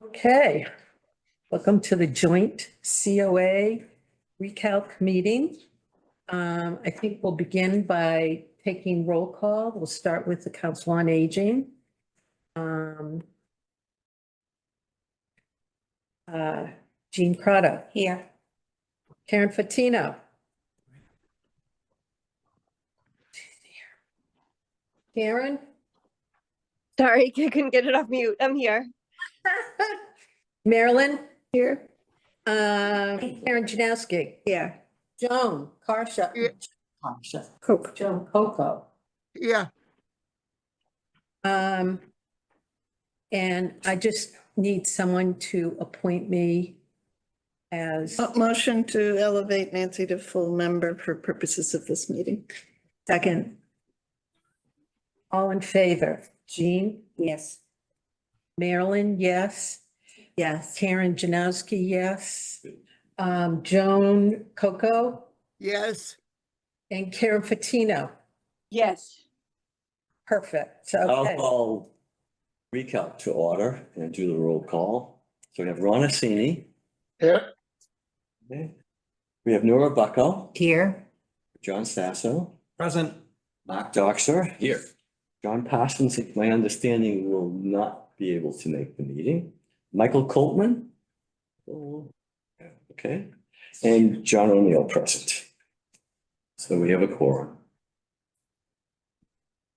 Okay, welcome to the joint COA recalc meeting. I think we'll begin by taking roll call. We'll start with the Council on Aging. Jean Crotto. Here. Karen Fatino. Karen? Sorry, I couldn't get it off mute. I'm here. Marilyn? Here. Karen Janowski. Here. Joan Karsha. Yeah. Coke. Joan Coco. Yeah, And I just need someone to appoint me as Motion to elevate Nancy to full member for purposes of this meeting. second. All in favor? Jean? Yes. Marilyn, yes. Yes. Karen Janowski, yes. Joan Coco yes, and Karen Fatino. Yes. Perfect. I'll Okay. call recount to order and do the roll call. So we have Ron Assini. here, Okay. We have Nora Bucko, Here. John Sasso, Present. Mark Doxer. Here. John Parsons, my understanding, will not be able to make the meeting. Michael Coltman. Oh, okay, and John O'Neill present. So we have a quorum.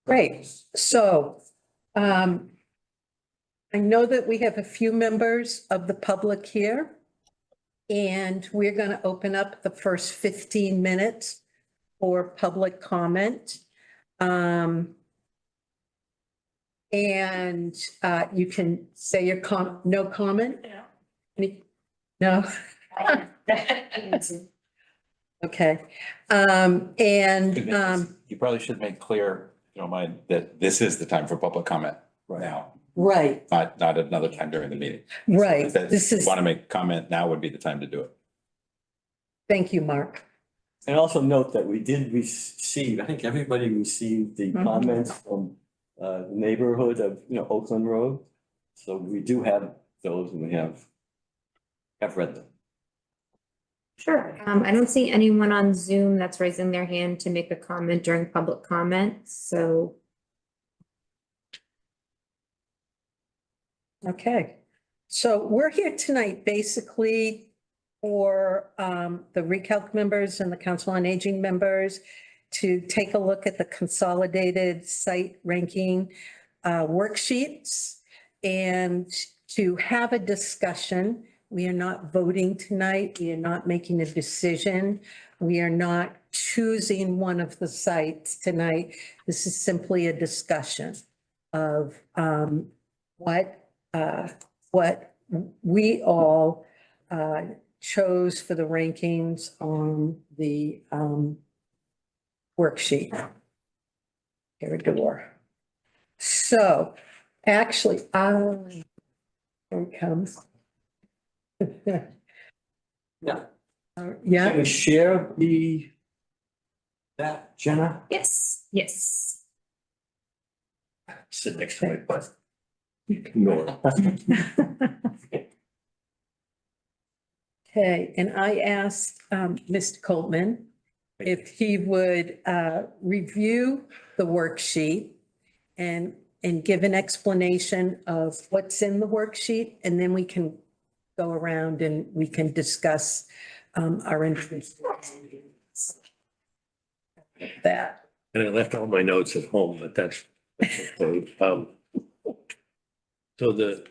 Great. So, I know that we have a few members of the public here. And we're going to open up the first 15 minutes for public comment. And you can say your no comment? Any- No? Okay. You probably should make clear, if you don't mind, that this is the time for public comment now, Right, not another time during the meeting. right. If This you is, want to make comment, now would be the time to do it. thank you, Mark. And also note that we did receive, I think everybody received the Mhm. comments from the neighborhood of, Oakland Road. So we do have those and we have read them. Sure. I don't see anyone on Zoom that's raising their hand to make a comment during public comment, so. Okay, so we're here tonight basically for the recalc members and the Council on Aging members to take a look at the consolidated site ranking worksheets and to have a discussion. We are not voting tonight. We are not making a decision. We are not choosing one of the sites tonight. This is simply a discussion of what we all chose for the rankings on the worksheet. Here it goes. So actually, here it comes. Yeah. Yeah, Can we share that, Jenna? Yes, yes. Sit next to my butt. Ignore. okay, and I asked Mr. Coltman if he would review the worksheet and give an explanation of what's in the worksheet, and then we can go around and we can discuss our interest. That. And I left all my notes at home, but that's okay. So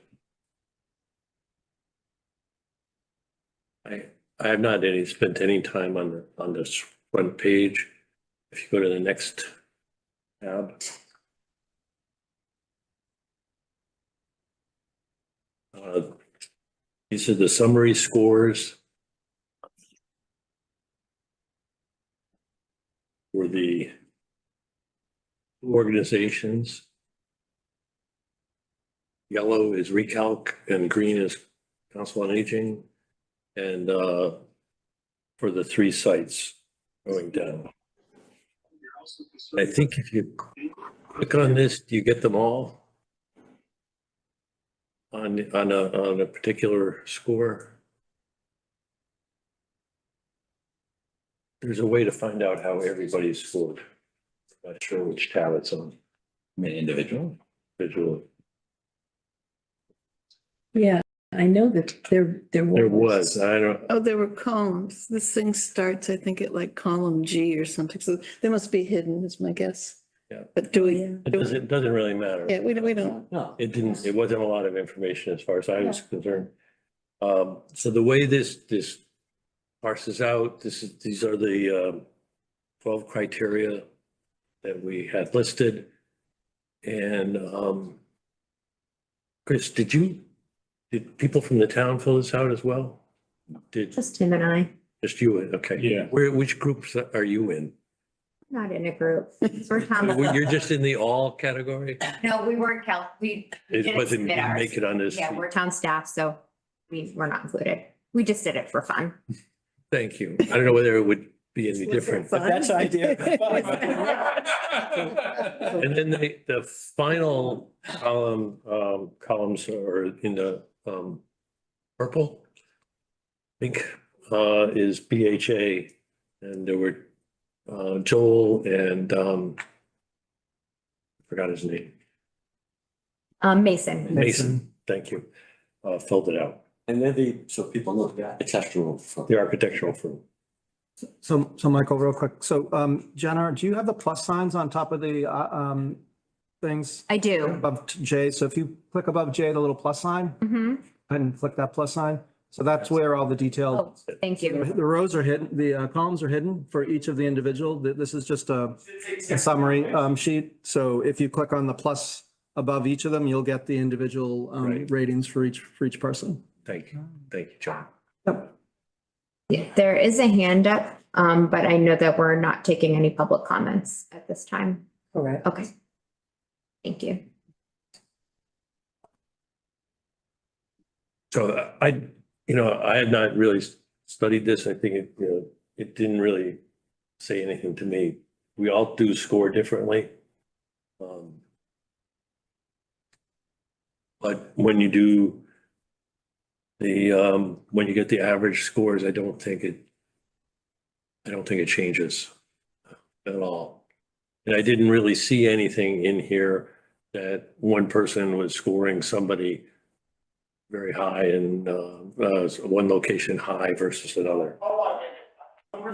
I have not spent any time on this front page. If you go to the next tab. These are the summary scores for the organizations. Yellow is Recalc and green is Council on Aging. And for the 3 sites going down. I think if you click on this, do you get them all? On a particular score? There's a way to find out how everybody's scored. Not sure which tab it's on. I mean, individual. Visually. Yeah, I know that there There was, I don't, Oh, there were columns. This thing starts, I think, at like column G or something. So they must be hidden is my guess. Yeah. But do we? it doesn't really matter. Yeah, we don't. No. It wasn't a lot of information as far as I was concerned. So the way this parses out, these are the 12 criteria that we had listed. And Chris, did people from the town fill this out as well? Just him and I, Just you, okay. Yeah. Which groups are you in? not in a group. We're Tom. You're just in the all category? No, we weren't we It didn't wasn't, submit didn't ours. make it on this. Yeah, we're town staff, so we're not included. We just did it for fun. Thank you. I don't know whether it would be any different. But that's the idea. And then the final columns are in the purple. I think is BHA, and there were Joel and I forgot his name. Mason. Mason, thank you. Filled it out. And then so people know the architectural firm. The architectural firm. So Michael, real quick. So Jenna, do you have the plus signs on top of the things I do. above J? So if you click above J, the little plus sign, Mm-hmm. and click that plus sign. So that's where all the detail, Oh, thank you. the rows are hidden, the columns are hidden for each of the individual. This is just a summary sheet. So if you click on the plus above each of them, you'll get the individual Right. ratings for each person. Thank you, John. Yeah, there is a hand up, but I know that we're not taking any public comments at this time. Correct. Okay. Thank you. So I had not really studied this. I think it didn't really say anything to me. We all do score differently. But when you do when you get the average scores, I don't think it changes at all. And I didn't really see anything in here that one person was scoring somebody very high and one location high versus another.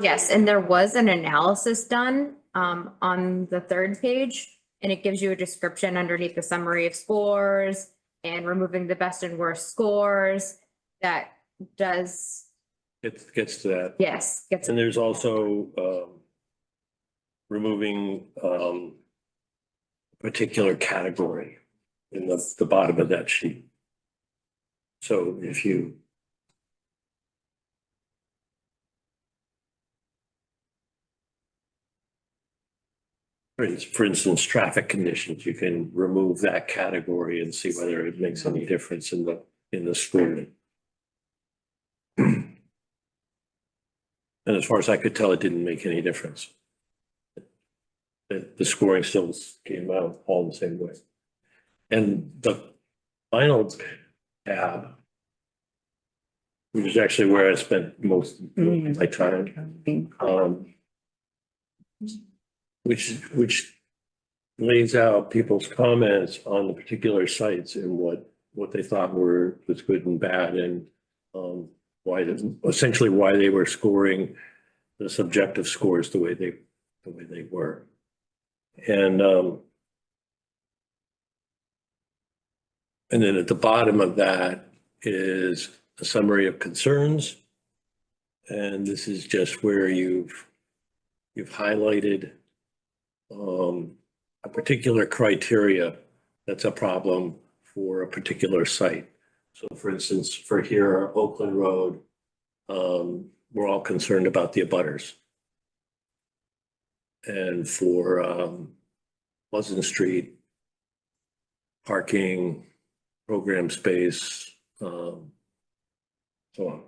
Yes, and there was an analysis done on the 3rd page, and it gives you a description underneath the summary of scores and removing the best and worst scores. That does, It gets to that. yes, gets, And there's also removing particular category in the bottom of that sheet. So if you For instance, traffic conditions, you can remove that category and see whether it makes any difference in the scoring. And as far as I could tell, it didn't make any difference. The scoring still came out all the same way. And the final tab, which is actually where I spent most of my time, which lays out people's comments on the particular sites and what they thought was good and bad, and essentially why they were scoring the subjective scores the way they were. And then at the bottom of that is a summary of concerns. And this is just where you've highlighted a particular criteria that's a problem for a particular site. So for instance, for here, Oakland Road, we're all concerned about the abutters. And for Pleasant Street, parking, program space, so on.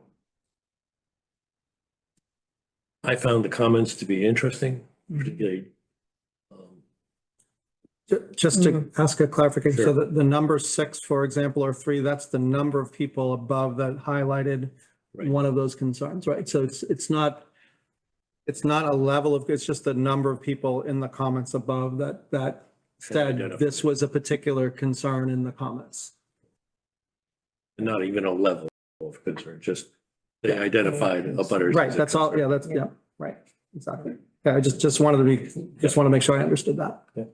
I found the comments to be interesting, particularly. Just to ask a clarification, so Sure. the number 6, for example, or 3, that's the number of people above that highlighted Right. one of those concerns, right? So it's not a level of, it's just the number of people in the comments above that said Identified. this was a particular concern in the comments. Not even a level of concern, just they identified abutters. Right, as a that's all, concern. yeah, yeah, right, exactly. Yeah, I just wanted to make sure I understood that. Yeah.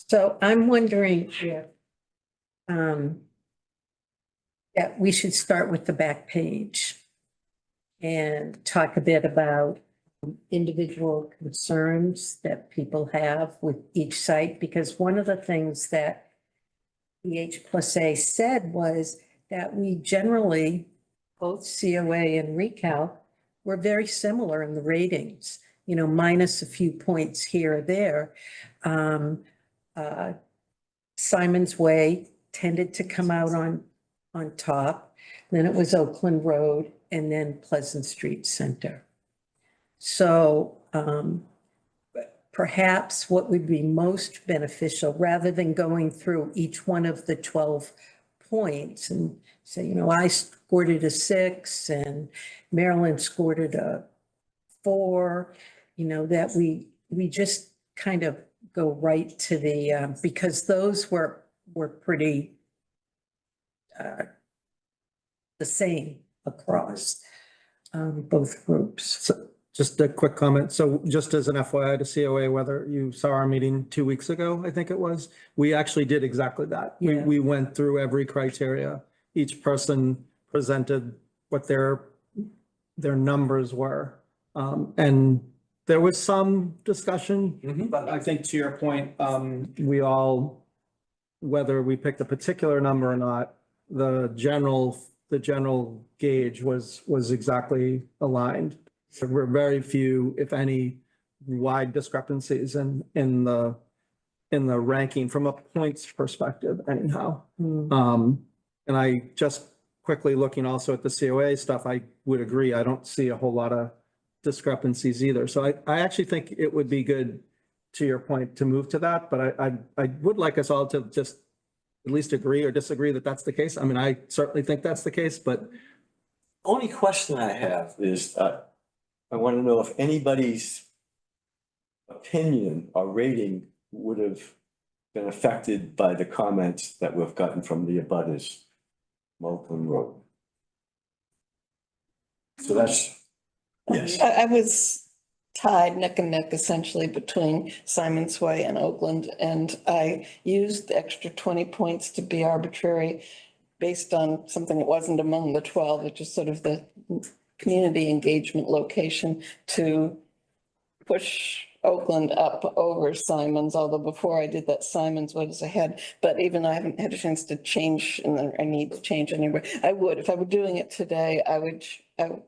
So I'm wondering if that we should start with the back page and talk a bit about individual concerns that people have with each site, because one of the things that EH+A said was that we generally, both COA and Recal, were very similar in the ratings, minus a few points here or there. Simon's Way tended to come out on top, then it was Oakland Road, and then Pleasant Street Center. So perhaps what would be most beneficial, rather than going through each one of the 12 points and say, I scored it a 6 and Marilyn scored it a 4, that we just kind of go right to the, because those were pretty the same across both groups. So just a quick comment. So just as an FYI to COA, whether you saw our meeting 2 weeks ago, I think it was, we actually did exactly that. Yeah. We went through every criteria. Each person presented what their numbers were. And there was some discussion, but I think to your point, we all, whether we picked a particular number or not, the general gauge was exactly aligned. There were very few, if any, wide discrepancies in the ranking from a points perspective anyhow. And I just quickly looking also at the COA stuff, I would agree. I don't see a whole lot of discrepancies either. So I actually think it would be good, to your point, to move to that, but I would like us all to just at least agree or disagree that that's the case. I mean, I certainly think that's the case, but Only question I have is, I want to know if anybody's opinion or rating would have been affected by the comments that we've gotten from the abutters, Oakland Road. So that's, yes. I was tied neck and neck essentially between Simon's Way and Oakland, and I used the extra 20 points to be arbitrary based on something that wasn't among the 12, which is sort of the community engagement location, to push Oakland up over Simon's, although before I did that, Simon's was ahead. But even though I haven't had a chance to change, and I need to change anywhere, I would, if I were doing it today, I would,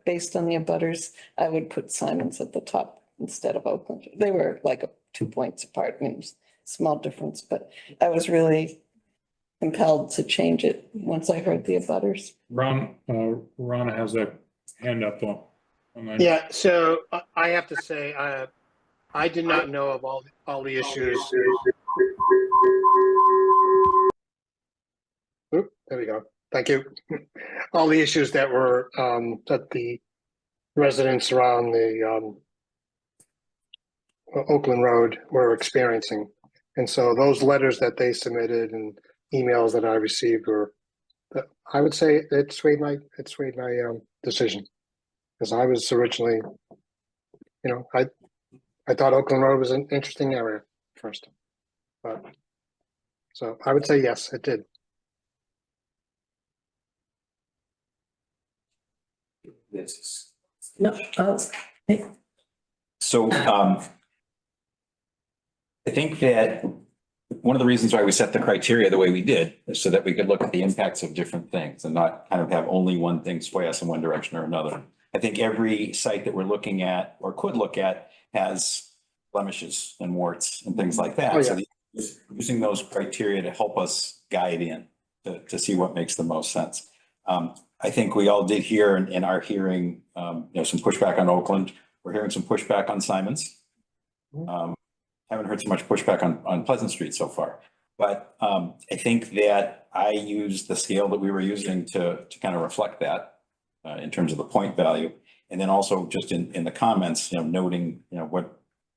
based on the abutters, I would put Simon's at the top instead of Oakland. They were like 2 points apart. I mean, it was a small difference, but I was really compelled to change it once I heard the abutters. Ron has a hand up on. Yeah, so I have to say, I did not know of all the issues. Oop, there we go. Thank you. All the issues that were, that the residents around the Oakland Road were experiencing. And so those letters that they submitted and emails that I received were, I would say it swayed my decision. Because I was originally, I thought Oakland Road was an interesting area first. But, so I would say yes, it did. This No, So I think that one of the reasons why we set the criteria the way we did is so that we could look at the impacts of different things and not kind of have only one thing sway us in one direction or another. I think every site that we're looking at or could look at has blemishes and warts and things like that. Oh, yeah. So using those criteria to help us guide in to see what makes the most sense. I think we all did hear in our hearing, some pushback on Oakland. We're hearing some pushback on Simons. Haven't heard so much pushback on Pleasant Street so far. But I think that I used the scale that we were using to kind of reflect that in terms of the point value. And then also just in the comments, noting,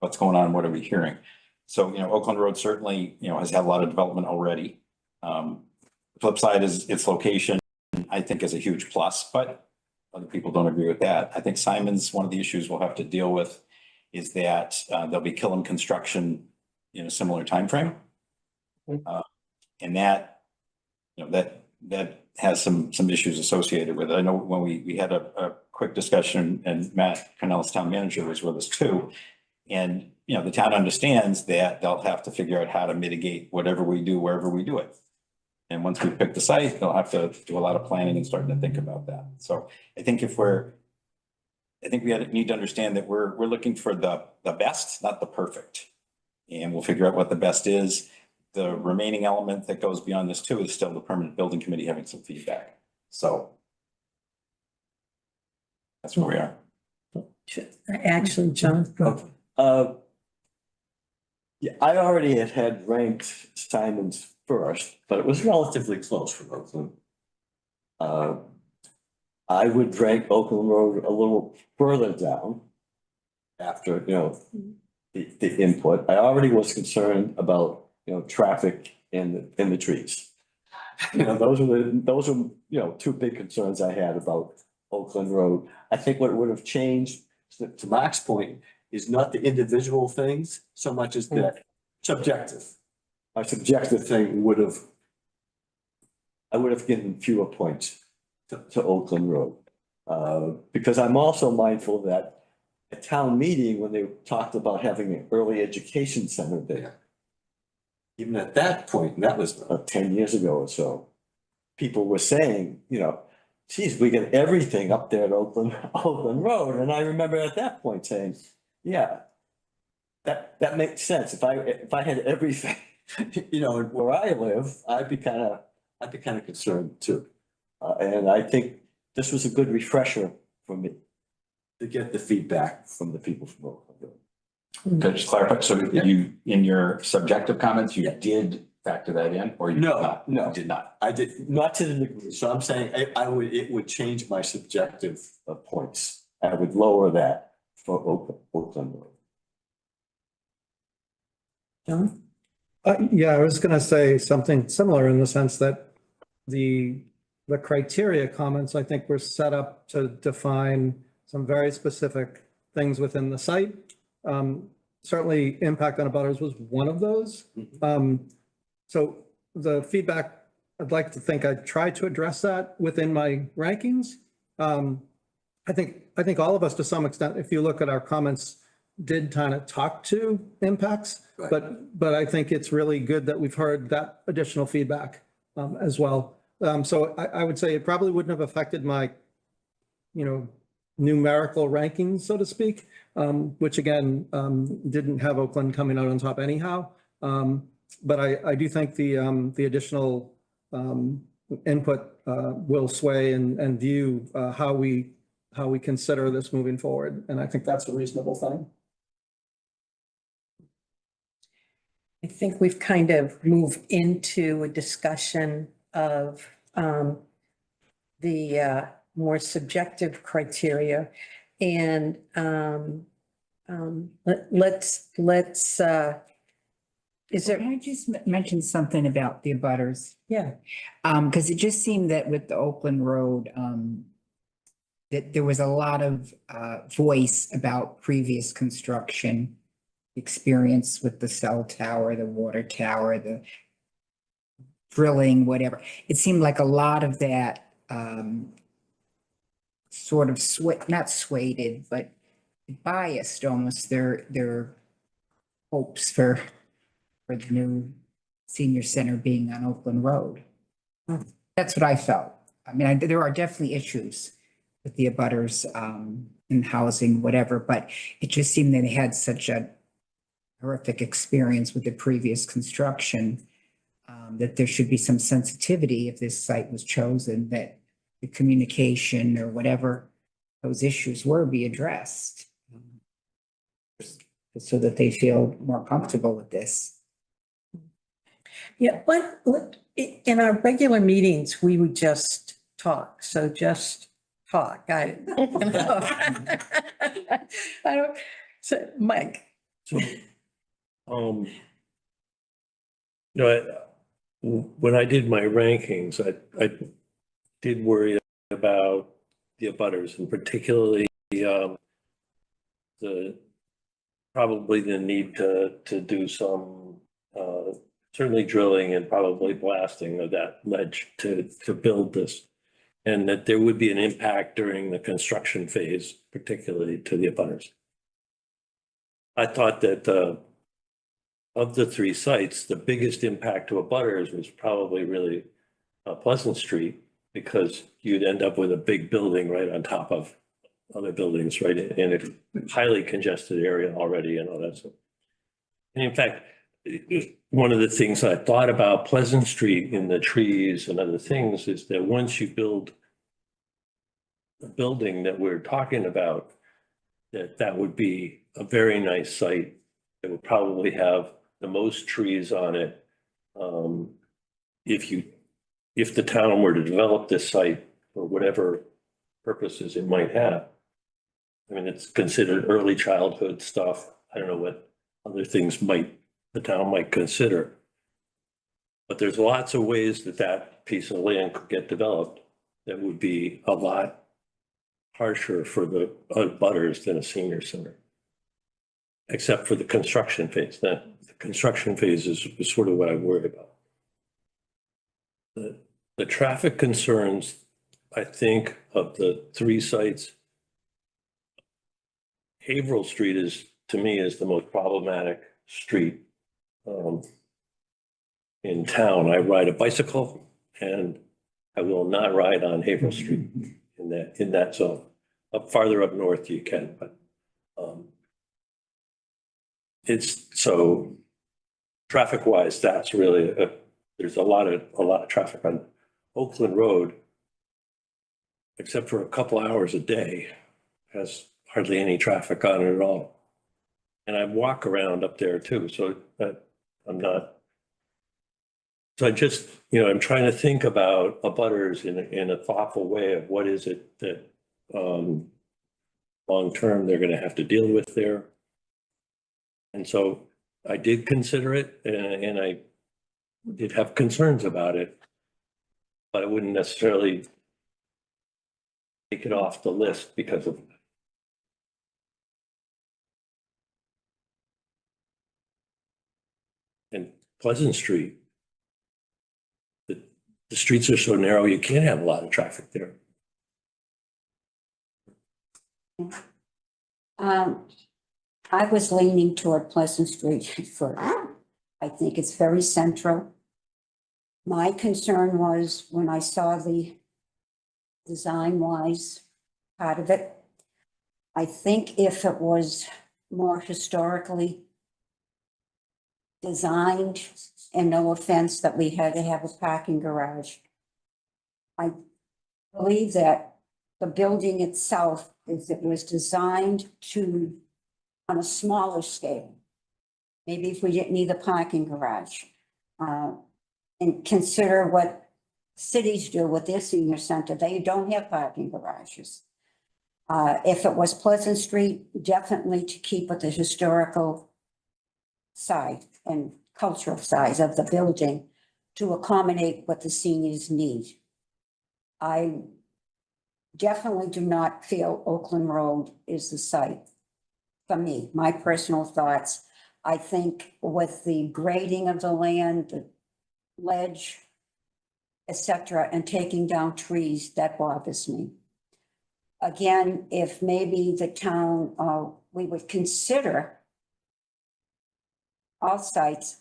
what's going on, what are we hearing? So, Oakland Road certainly, has had a lot of development already. The flip side is its location, I think, is a huge plus, but other people don't agree with that. I think Simons, one of the issues we'll have to deal with is that there'll be Killam construction in a similar timeframe. And that, that has some issues associated with it. I know when we had a quick discussion and Matt Cornelis, town manager, was with us too. And, the town understands that they'll have to figure out how to mitigate whatever we do, wherever we do it. And once we pick the site, they'll have to do a lot of planning and starting to think about that. So I think we need to understand that we're looking for the best, not the perfect. And we'll figure out what the best is. The remaining element that goes beyond this too is still the permanent building committee having some feedback. So that's where we are. actually, John. Yeah, I already had ranked Simons first, but it was relatively close for Oakland. I would rank Oakland Road a little further down after, the input. I already was concerned about, traffic in the trees. Those are, two big concerns I had about Oakland Road. I think what would have changed, to Mark's point, is not the individual things so much as the subjective. My subjective thing I would have given fewer points to Oakland Road. Because I'm also mindful that at town meeting, when they talked about having an early education center there, even at that point, and that was 10 years ago or so, people were saying, geez, we get everything up there at Oakland Road. And I remember at that point saying, yeah, that makes sense. If I had everything, where I live, I'd be kind of concerned too. And I think this was a good refresher for me to get the feedback from the people from Oakland Road. Could I just clarify? So you, in your subjective comments, you did factor that in, or you did not? No. You did not. I did not to the degree. So I'm saying it would change my subjective points. I would lower that for Oakland Road. John? Yeah, I was gonna say something similar in the sense that the criteria comments, I think, were set up to define some very specific things within the site. Certainly impact on abutters was one of those. So the feedback, I'd like to think I tried to address that within my rankings. I think all of us, to some extent, if you look at our comments, did kind of talk to impacts, Right. but I think it's really good that we've heard that additional feedback as well. So I would say it probably wouldn't have affected my, numerical rankings, so to speak, which again, didn't have Oakland coming out on top anyhow. But I do think the additional input will sway and view how we consider this moving forward. And I think that's a reasonable thing. I think we've kind of moved into a discussion of the more subjective criteria. And let's, is there, Can I just mention something about the abutters? yeah, Because it just seemed that with the Oakland Road, that there was a lot of voice about previous construction experience with the cell tower, the water tower, the drilling, whatever. It seemed like a lot of that sort of not swayed, but biased almost their hopes for the new senior center being on Oakland Road. That's what I felt. I mean, there are definitely issues with the abutters in housing, whatever, but it just seemed that they had such a horrific experience with the previous construction that there should be some sensitivity if this site was chosen, that the communication or whatever those issues were be addressed so that they feel more comfortable with this. yeah, but in our regular meetings, we would just talk. So just talk. I don't, so Mike. So, when I did my rankings, I did worry about the abutters and particularly probably the need to do some certainly drilling and probably blasting of that ledge to build this. And that there would be an impact during the construction phase, particularly to the abutters. I thought that of the three sites, the biggest impact to abutters was probably really Pleasant Street, because you'd end up with a big building right on top of other buildings, right, in a highly congested area already and all that stuff. And in fact, one of the things I thought about Pleasant Street in the trees and other things is that once you build the building that we're talking about, that would be a very nice site. It would probably have the most trees on it. If the town were to develop this site for whatever purposes it might have. I mean, it's considered early childhood stuff. I don't know what other things the town might consider. But there's lots of ways that piece of land could get developed that would be a lot harsher for the abutters than a senior center. Except for the construction phase. The construction phase is sort of what I worry about. The traffic concerns, I think, of the three sites, Haverhill Street to me, is the most problematic street in town. I ride a bicycle and I will not ride on Haverhill Street in that zone. Up farther up north you can, but it's so traffic wise, that's really there's a lot of traffic on Oakland Road, except for a couple hours a day, has hardly any traffic on it at all. And I walk around up there too, so I'm not. So I just, I'm trying to think about abutters in a thoughtful way of what is it that long term they're going to have to deal with there. And so I did consider it, and I did have concerns about it, but I wouldn't necessarily take it off the list because of. And Pleasant Street, the streets are so narrow, you can't have a lot of traffic there. I was leaning toward Pleasant Street for, I think it's very central. My concern was when I saw the design-wise part of it, I think if it was more historically designed, and no offense that we had to have a parking garage, I believe that the building itself, if it was designed to, on a smaller scale, maybe if we didn't need a parking garage, and consider what cities do with their senior center, they don't have parking garages. If it was Pleasant Street, definitely to keep with the historical side and cultural size of the building to accommodate what the seniors need. I definitely do not feel Oakland Road is the site for me, my personal thoughts. I think with the grading of the land, the ledge, etc., and taking down trees, that bothers me. Again, if maybe the town, we would consider all sites,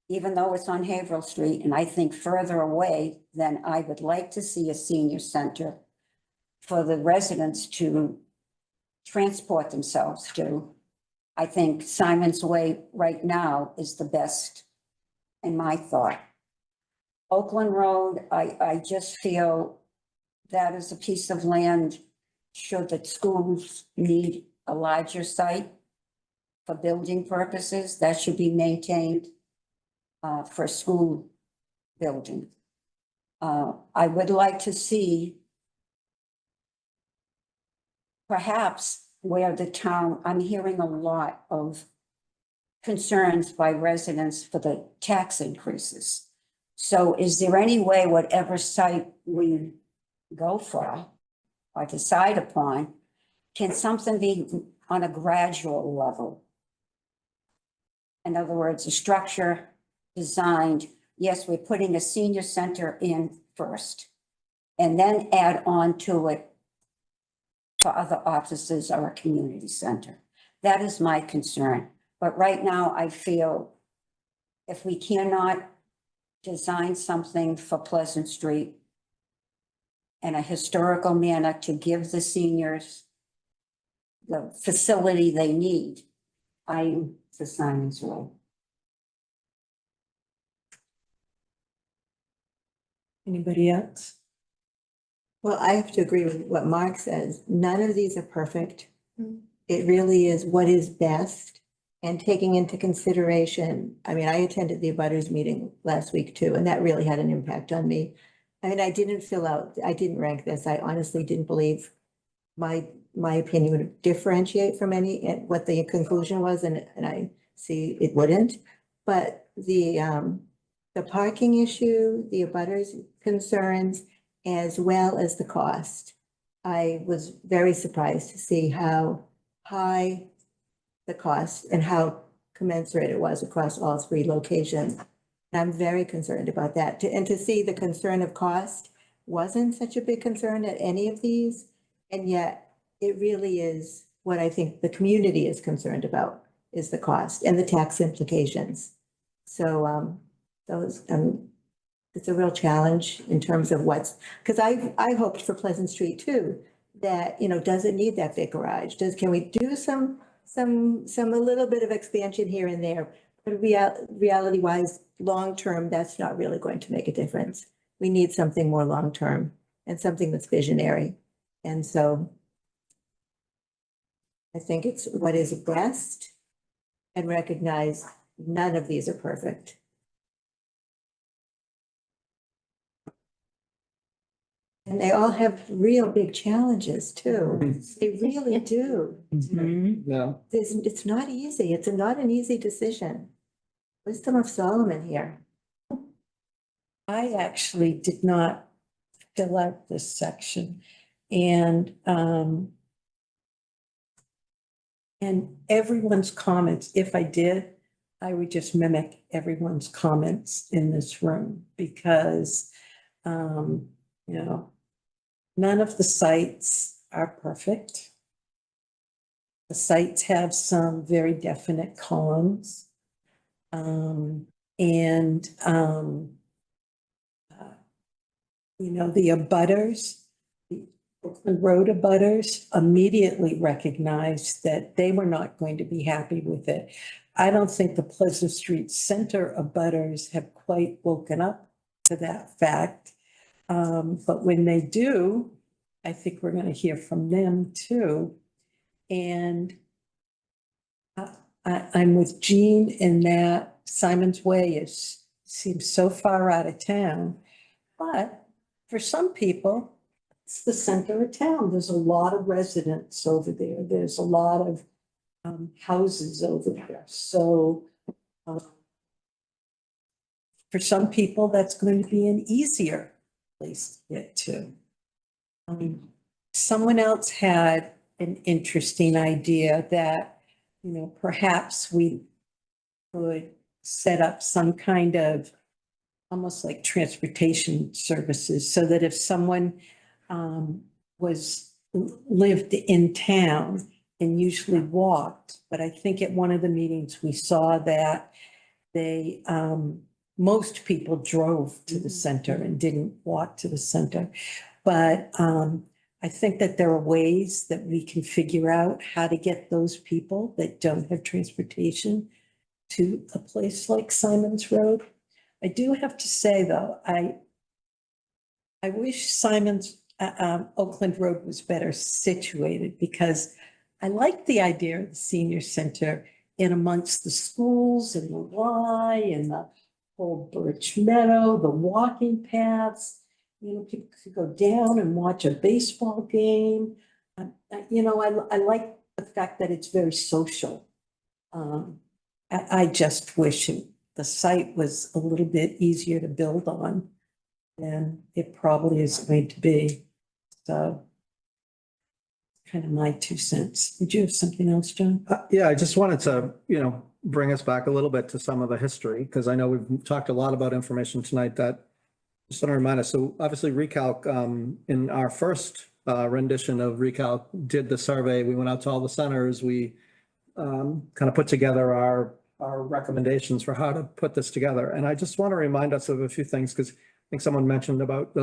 even though it's on Haverhill Street, and I think further away, then I would like to see a senior center for the residents to transport themselves to. I think Simon's Way right now is the best in my thought. Oakland Road, I just feel that is a piece of land, should the schools need a larger site for building purposes, that should be maintained for school building. I would like to see perhaps where the town, I'm hearing a lot of concerns by residents for the tax increases. So is there any way, whatever site we go for or decide upon, can something be on a gradual level? In other words, a structure designed, yes, we're putting a senior center in first, and then add on to it for other offices or a community center. That is my concern. But right now, I feel if we cannot design something for Pleasant Street in a historical manner to give the seniors the facility they need, I'm for Simon's Way. Anybody else? Well, I have to agree with what Mark says. None of these are perfect. It really is what is best, and taking into consideration, I mean, I attended the abutters meeting last week too, and that really had an impact on me. I mean, I didn't rank this. I honestly didn't believe my opinion would differentiate from any, what the conclusion was, and I see it wouldn't. But the parking issue, the abutters concerns, as well as the cost. I was very surprised to see how high the cost and how commensurate it was across all three locations. And I'm very concerned about that. And to see the concern of cost wasn't such a big concern at any of these. And yet it really is what I think the community is concerned about, is the cost and the tax implications. So it's a real challenge in terms of because I hoped for Pleasant Street too, that, does it need that big garage? Can we do a little bit of expansion here and there? But reality wise, long-term, that's not really going to make a difference. We need something more long-term and something that's visionary. And so I think it's what is best, and recognize none of these are perfect. And they all have real big challenges too. They really do. Yeah. It's not easy. It's not an easy decision. Wisdom of Solomon here. I actually did not fill out this section, and everyone's comments, if I did, I would just mimic everyone's comments in this room, because none of the sites are perfect. The sites have some very definite cons. The abutters, Oakland Road abutters immediately recognized that they were not going to be happy with it. I don't think the Pleasant Street Center abutters have quite woken up to that fact. But when they do, I think we're gonna hear from them too. And I'm with Jean in that Simon's Way seems so far out of town. But for some people, it's the center of town. There's a lot of residents over there. There's a lot of houses over there. So for some people, that's going to be an easier place to get to. Someone else had an interesting idea that, you know, perhaps we could set up some kind of almost like transportation services so that if someone lived in town and usually walked, but I think at one of the meetings we saw that they most people drove to the center and didn't walk to the center. But I think that there are ways that we can figure out how to get those people that don't have transportation to a place like Simon's Road. I do have to say, though, I wish Oakland Road was better situated because I like the idea of the senior center in amongst the schools and the Y and the whole Birch Meadow, the walking paths. You know, people could go down and watch a baseball game. You know, I like the fact that it's very social. I just wish the site was a little bit easier to build on than it probably is going to be. So kind of my 2 cents. Did you have something else, John? Yeah, I just wanted to, bring us back a little bit to some of the history, because I know we've talked a lot about information tonight that just want to remind us. So obviously Recalc, in our first rendition of Recalc, did the survey. We went out to all the centers. We kind of put together our recommendations for how to put this together. And I just want to remind us of a few things, because I think someone mentioned about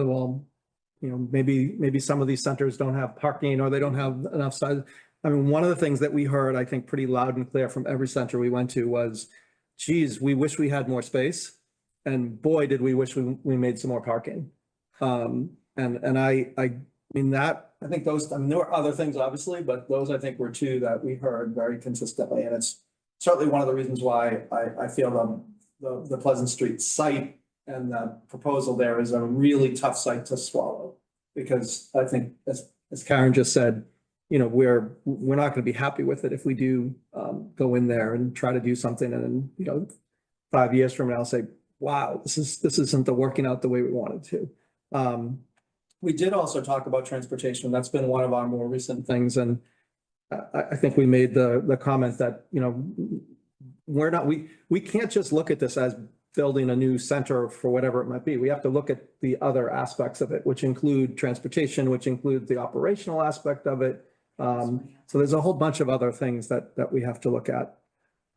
maybe some of these centers don't have parking or they don't have enough size. I mean, one of the things that we heard, I think, pretty loud and clear from every center we went to was, geez, we wish we had more space. And boy, did we wish we made some more parking. And I mean that, I think those, I mean, there were other things obviously, but those I think were two that we heard very consistently. And it's certainly one of the reasons why I feel the Pleasant Street site and the proposal there is a really tough site to swallow. Because I think, as Karen just said, we're not going to be happy with it if we do go in there and try to do something and then, 5 years from now say, wow, this isn't working out the way we wanted to. We did also talk about transportation. That's been one of our more recent things. And I think we made the comment that, we can't just look at this as building a new center for whatever it might be. We have to look at the other aspects of it, which include transportation, which include the operational aspect of it. So there's a whole bunch of other things that we have to look at.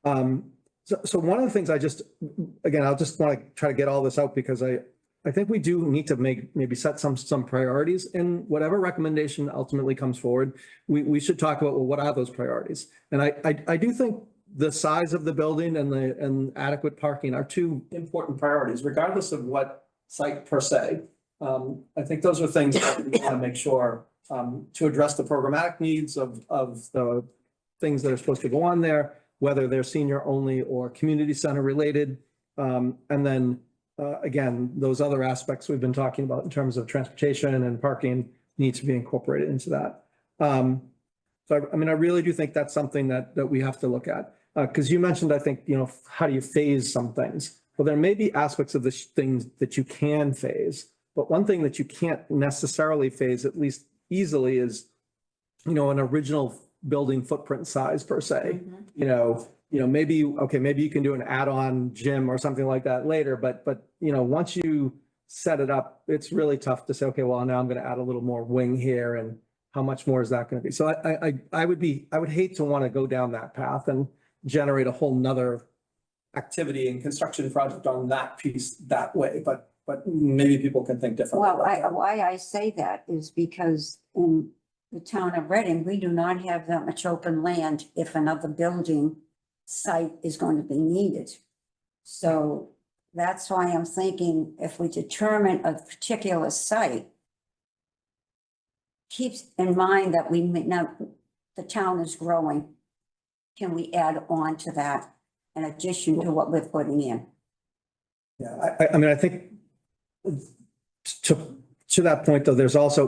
So one of the things I'll just want to try to get all this out, because I think we do need to maybe set some priorities in whatever recommendation ultimately comes forward. We should talk about, well, what are those priorities? And I do think the size of the building and adequate parking are two important priorities, regardless of what site per se. I think those are things that we want to make sure to address the programmatic needs of the things that are supposed to go on there, whether they're senior only or community center related. And then again, those other aspects we've been talking about in terms of transportation and parking need to be incorporated into that. So I mean, I really do think that's something that we have to look at. Because you mentioned, I think, how do you phase some things? Well, there may be aspects of the things that you can phase, but one thing that you can't necessarily phase, at least easily, is, an original building footprint size per se. Maybe you can do an add-on gym or something like that later, but once you set it up, it's really tough to say, okay, well, now I'm going to add a little more wing here, and how much more is that going to be? So I would hate to want to go down that path and generate a whole nother activity and construction project on that piece that way. But but maybe people can think differently. Well, about that. why I say that is because in the town of Reading, we do not have that much open land if another building site is going to be needed. So that's why I'm thinking if we determine a particular site, keeps in mind that we may not, the town is growing. Can we add on to that in addition to what we're putting in? Yeah, I mean, I think to that point, though, there is also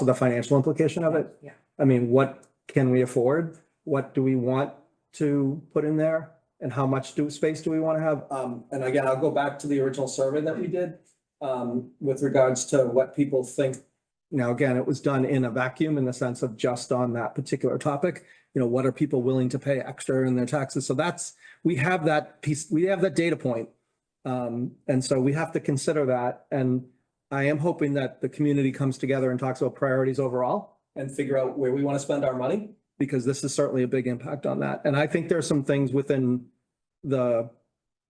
the financial implication of it. Yeah. I mean, what can we afford? What do we want to put in there? And how much space do we want to have? And again, I'll go back to the original survey that we did with regards to what people think. Now, again, it was done in a vacuum in the sense of just on that particular topic. You know, what are people willing to pay extra in their taxes? So we have that piece, we have that data point. And so we have to consider that. And I am hoping that the community comes together and talks about priorities overall and figure out where we want to spend our money, because this is certainly a big impact on that. And I think there's some things within the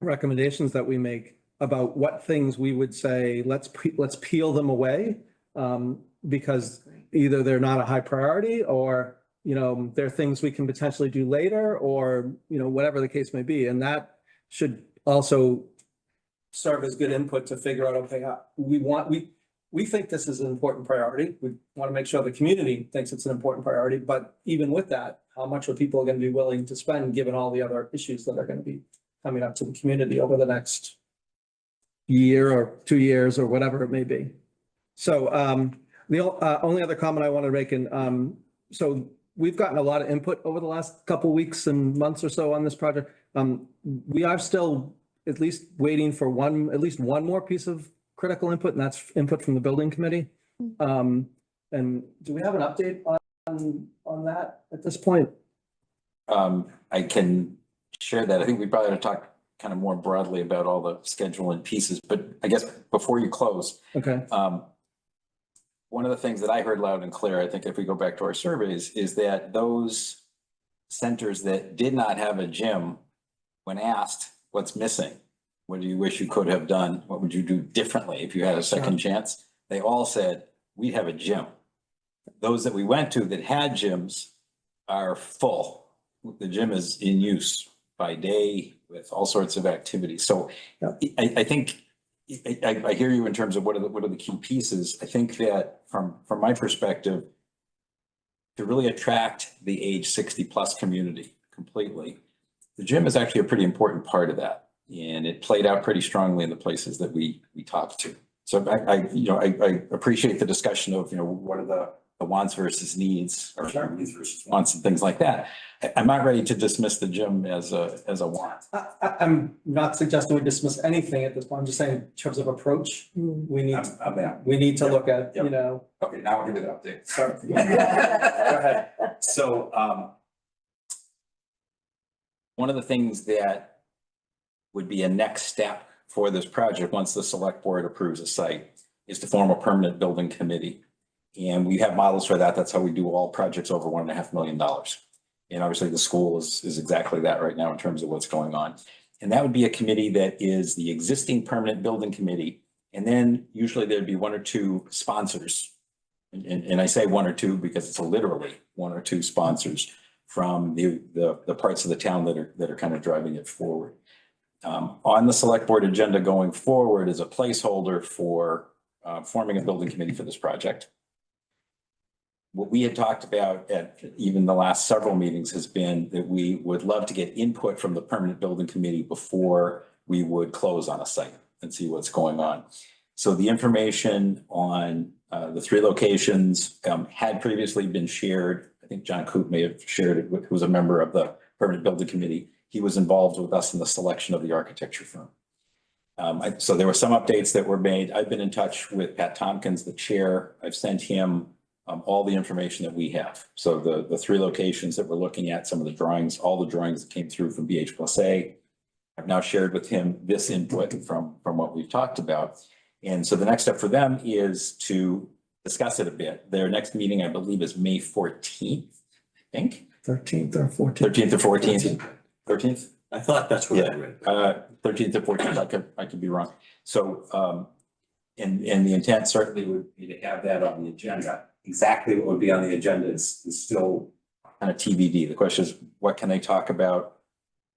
recommendations that we make about what things we would say, let's peel them away. Because either they're not a high priority or, you know, they're things we can potentially do later or, you know, whatever the case may be. And that should also serve as good input to figure out, okay, we think this is an important priority. We want to make sure the community thinks it's an important priority, but even with that, how much are people going to be willing to spend given all the other issues that are going to be coming up to the community over the next year or 2 years or whatever it may be. So the only other comment I want to make, and so we've gotten a lot of input over the last couple weeks and months or so on this project. We are still at least waiting for at least one more piece of critical input, and that's input from the building committee. And do we have an update on that at this point? I can share that. I think we probably ought to talk kind of more broadly about all the schedule and pieces, but I guess before you close. Okay. One of the things that I heard loud and clear, I think if we go back to our surveys, is that those centers that did not have a gym, when asked what's missing, what do you wish you could have done? What would you do differently if you had a second chance? They all said, we have a gym. Those that we went to that had gyms are full. The gym is in use by day with all sorts of activities. So I think I hear you in terms of what are the key pieces. I think that from my perspective, to really attract the age 60+ community completely, the gym is actually a pretty important part of that. And it played out pretty strongly in the places that we talked to. So I appreciate the discussion of, what are the wants versus needs, or needs versus wants and things like that. I'm not ready to dismiss the gym as a want. I'm not suggesting we dismiss anything at this point. I'm just saying in terms of approach, we need to look at, Okay, now I'll give it an update. Sorry. Go ahead. So one of the things that would be a next step for this project, once the select board approves a site, is to form a permanent building committee. And we have models for that. That's how we do all projects over $1.5 million. And obviously the school is exactly that right now in terms of what's going on. And that would be a committee that is the existing permanent building committee. And then usually there'd be one or two sponsors. And I say one or two because it's literally one or two sponsors from the parts of the town that are kind of driving it forward. On the select board agenda going forward is a placeholder for forming a building committee for this project. What we had talked about at even the last several meetings has been that we would love to get input from the permanent building committee before we would close on a site and see what's going on. So the information on the 3 locations had previously been shared. I think John Coop may have shared it, who was a member of the permanent building committee. He was involved with us in the selection of the architecture firm. So there were some updates that were made. I've been in touch with Pat Tompkins, the chair. I've sent him all the information that we have. So the 3 locations that we're looking at, some of the drawings, all the drawings that came through from BH+A. I've now shared with him this input from what we've talked about. And so the next step for them is to discuss it a bit. Their next meeting, I believe, is May 14th, I think. 13th or 14th. 13th or 14th. 13th? I thought that's what I read. 13th to 14th, I could be wrong. So And the intent certainly would be to have that on the agenda. Exactly what would be on the agenda is still kind of TBD. The question is, what can they talk about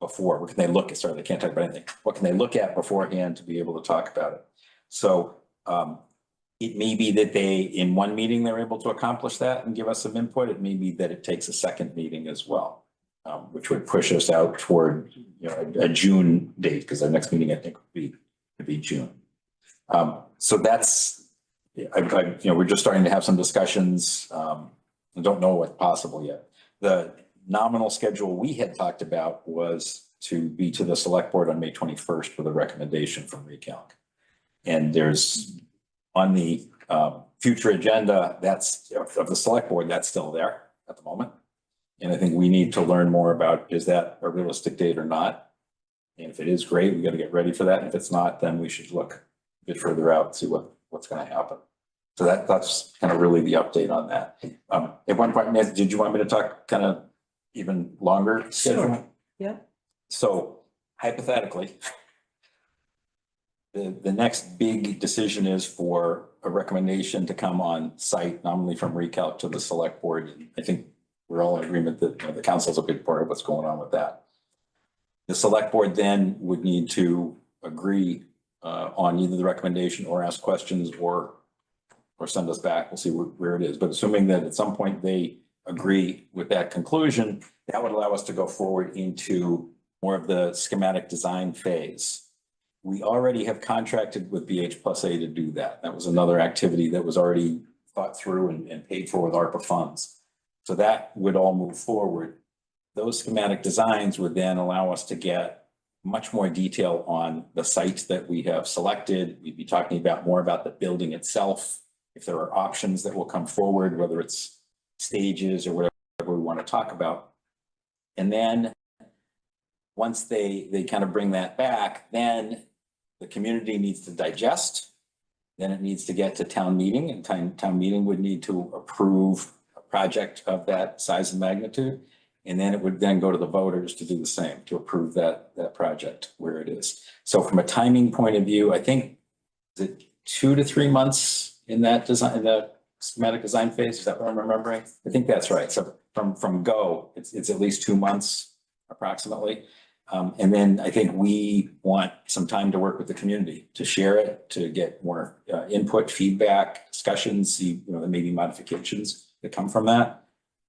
before? What can they look at? Sorry, they can't talk about anything. What can they look at beforehand to be able to talk about it? So it may be that they, in one meeting, they're able to accomplish that and give us some input. It may be that it takes a second meeting as well, which would push us out toward, you know, a June date, because our next meeting, I think, would be June. So that's, you know, we're just starting to have some discussions. I don't know what's possible yet. The nominal schedule we had talked about was to be to the select board on May 21st with a recommendation from Recalc. And there's on the future agenda, that's of the select board, that's still there at the moment. And I think we need to learn more about, is that a realistic date or not? And if it is, great, we got to get ready for that. And if it's not, then we should look a bit further out, see what's going to happen. So that's kind of really the update on that. At one point, Nancy, did you want me to talk kind of even longer schedule? Sure. Yeah. So hypothetically, the next big decision is for a recommendation to come on site, nominally from Recalc to the select board. I think we're all in agreement that, you know, the council is a big part of what's going on with that. The select board then would need to agree on either the recommendation or ask questions or send us back. We'll see where it is. But assuming that at some point they agree with that conclusion, that would allow us to go forward into more of the schematic design phase. We already have contracted with BH+A to do that. That was another activity that was already thought through and paid for with ARPA funds. So that would all move forward. Those schematic designs would then allow us to get much more detail on the sites that we have selected. We'd be talking about more about the building itself. If there are options that will come forward, whether it's stages or whatever we want to talk about. And then once they kind of bring that back, then the community needs to digest. Then it needs to get to town meeting, and town meeting would need to approve a project of that size and magnitude. And then it would then go to the voters to do the same, to approve that project where it is. So from a timing point of view, I think, is it 2 to 3 months in that design, in the schematic design phase? Is that what I'm remembering? I think that's right. So from go, it's at least 2 months approximately. And then I think we want some time to work with the community, to share it, to get more input, feedback, discussions, see, you know, there may be modifications that come from that.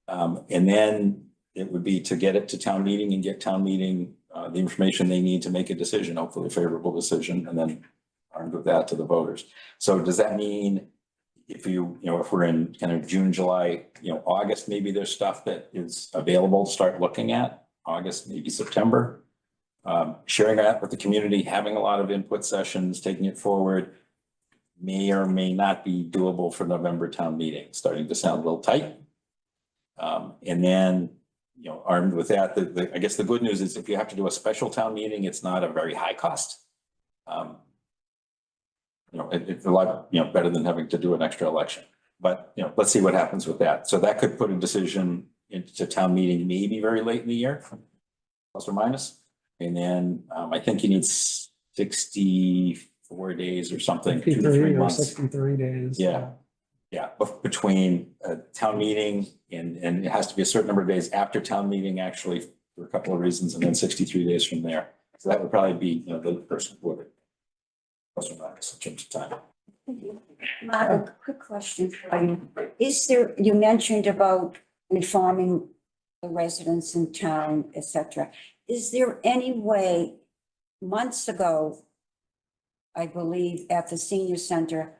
And then it would be to get it to town meeting and get town meeting the information they need to make a decision, hopefully a favorable decision, and then armed with that to the voters. So does that mean if if we're in kind of June, July, August, maybe there's stuff that is available to start looking at, August, maybe September, sharing that with the community, having a lot of input sessions, taking it forward, may or may not be doable for November town meeting, starting to sound a little tight. And then, armed with that, I guess the good news is if you have to do a special town meeting, it's not a very high cost. It's a lot, better than having to do an extra election. But, let's see what happens with that. So that could put a decision into town meeting, maybe very late in the year, plus or minus. And then I think you need 64 days or something, 2 to 3 months. 63 days. Yeah. Yeah, between a town meeting and it has to be a certain number of days after town meeting, actually, for a couple of reasons, and then 63 days from there. So that would probably be, the first quarter. Plus or minus in terms of time. A quick question for you. Is there, you mentioned about informing the residents in town, et cetera. Is there any way, months ago, I believe at the senior center,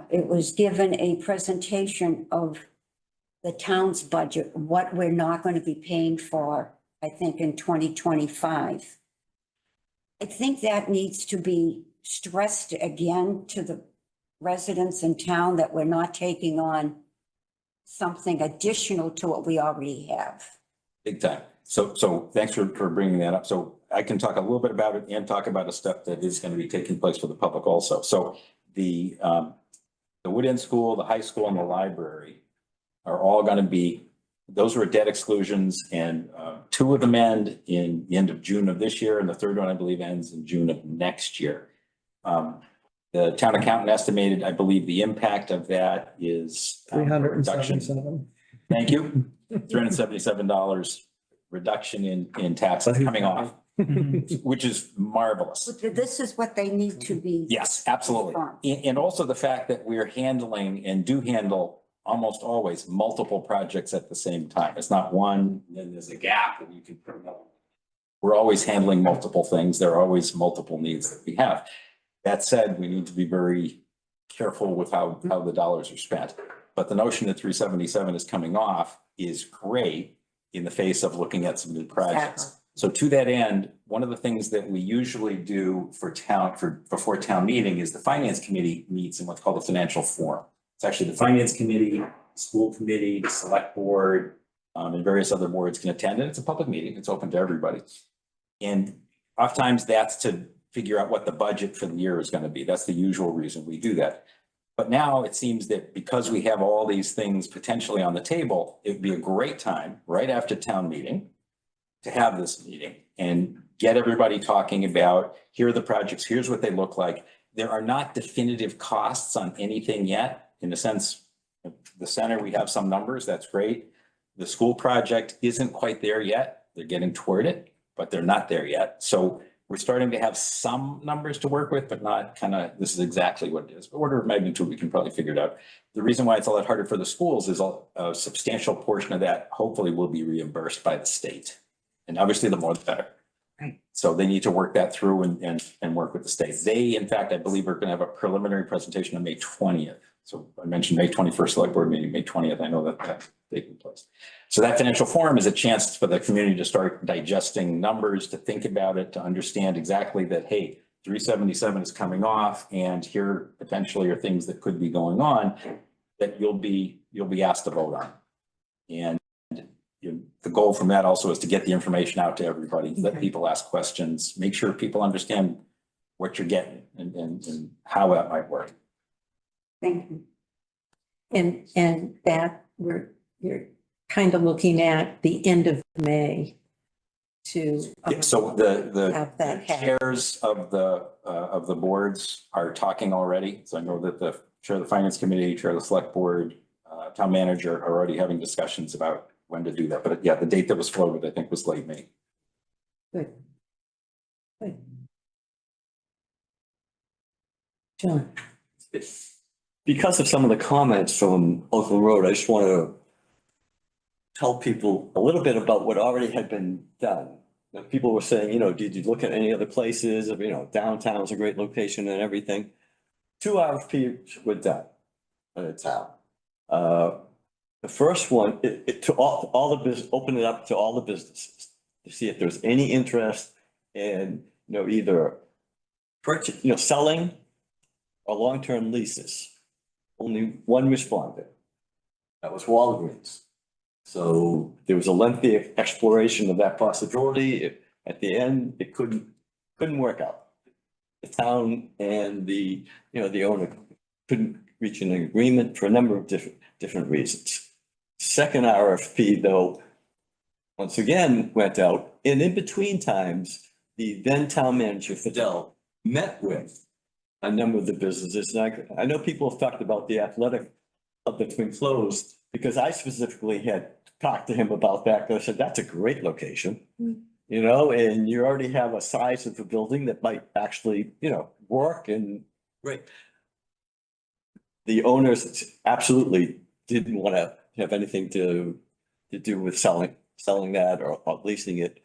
it was given a presentation of the town's budget, what we're not going to be paying for, I think in 2025. I think that needs to be stressed again to the residents in town that we're not taking on something additional to what we already have. Big time. So thanks for bringing that up. So I can talk a little bit about it and talk about a step that is going to be taking place for the public also. So the Wood End School, the high school, and the library are all going to be, those were debt exclusions, and 2 of them end in the end of June of this year, and the third one, I believe, ends in June of next year. The town accountant estimated, I believe the impact of that is a reduction. 377. Thank you. $377 reduction in taxes coming off, which is marvelous. This is what they need to be. Yes, absolutely. confirmed. And also the fact that we're handling and do handle almost always multiple projects at the same time. It's not one, then there's a gap and you can put another. We're always handling multiple things. There are always multiple needs that we have. That said, we need to be very careful with how the dollars are spent. But the notion that 377 is coming off is great in the face of looking at some new projects. Exactly. So to that end, one of the things that we usually do before town meeting is the finance committee meets in what's called the financial forum. It's actually the finance committee, school committee, the select board, and various other boards can attend, and it's a public meeting. It's open to everybody. And oftentimes that's to figure out what the budget for the year is going to be. That's the usual reason we do that. But now it seems that because we have all these things potentially on the table, it'd be a great time right after town meeting to have this meeting and get everybody talking about, here are the projects, here's what they look like. There are not definitive costs on anything yet. In a sense, the center, we have some numbers, that's great. The school project isn't quite there yet. They're getting toward it, but they're not there yet. So we're starting to have some numbers to work with, but not this is exactly what it is. But order of magnitude, we can probably figure it out. The reason why it's a lot harder for the schools is a substantial portion of that hopefully will be reimbursed by the state. And obviously the more the better. Right. So they need to work that through and work with the state. They, in fact, I believe are going to have a preliminary presentation on May 20th. So I mentioned May 21st select board meeting, May 20th. I know that's taking place. So that financial forum is a chance for the community to start digesting numbers, to think about it, to understand exactly that, hey, 377 is coming off and here potentially are things that could be going on that you'll be asked to vote on. And the goal from that also is to get the information out to everybody, let people ask questions, make sure people understand what you're getting and how that might work. Thank you. And that you're kind of looking at the end of May to. Yeah, so the Have that happen. chairs of the boards are talking already. So I know that the chair of the finance committee, chair of the select board, town manager are already having discussions about when to do that. But yeah, the date that was floated, I think, was late May. Good. Good. John. Because of some of the comments from Oakland Road, I just want to tell people a little bit about what already had been done. Now, people were saying, did you look at any other places? Downtown's a great location and everything. 2 RFPs were done in the town. The first one, to all the business, open it up to all the businesses to see if there's any interest in, either purchase, selling or long-term leases. Only one responded. That was Walgreens. So there was a lengthy exploration of that possibility. At the end, it couldn't work out. The town and the owner couldn't reach an agreement for a number of different reasons. Second RFP, though, once again went out, and in between times, the then town manager, Fidel, met with a number of the businesses. And I know people have talked about the athletic club that's been closed, because I specifically had talked to him about that, because I said, that's a great location. And you already have a size of the building that might actually, work and great. The owners absolutely didn't want to have anything to do with selling that or leasing it.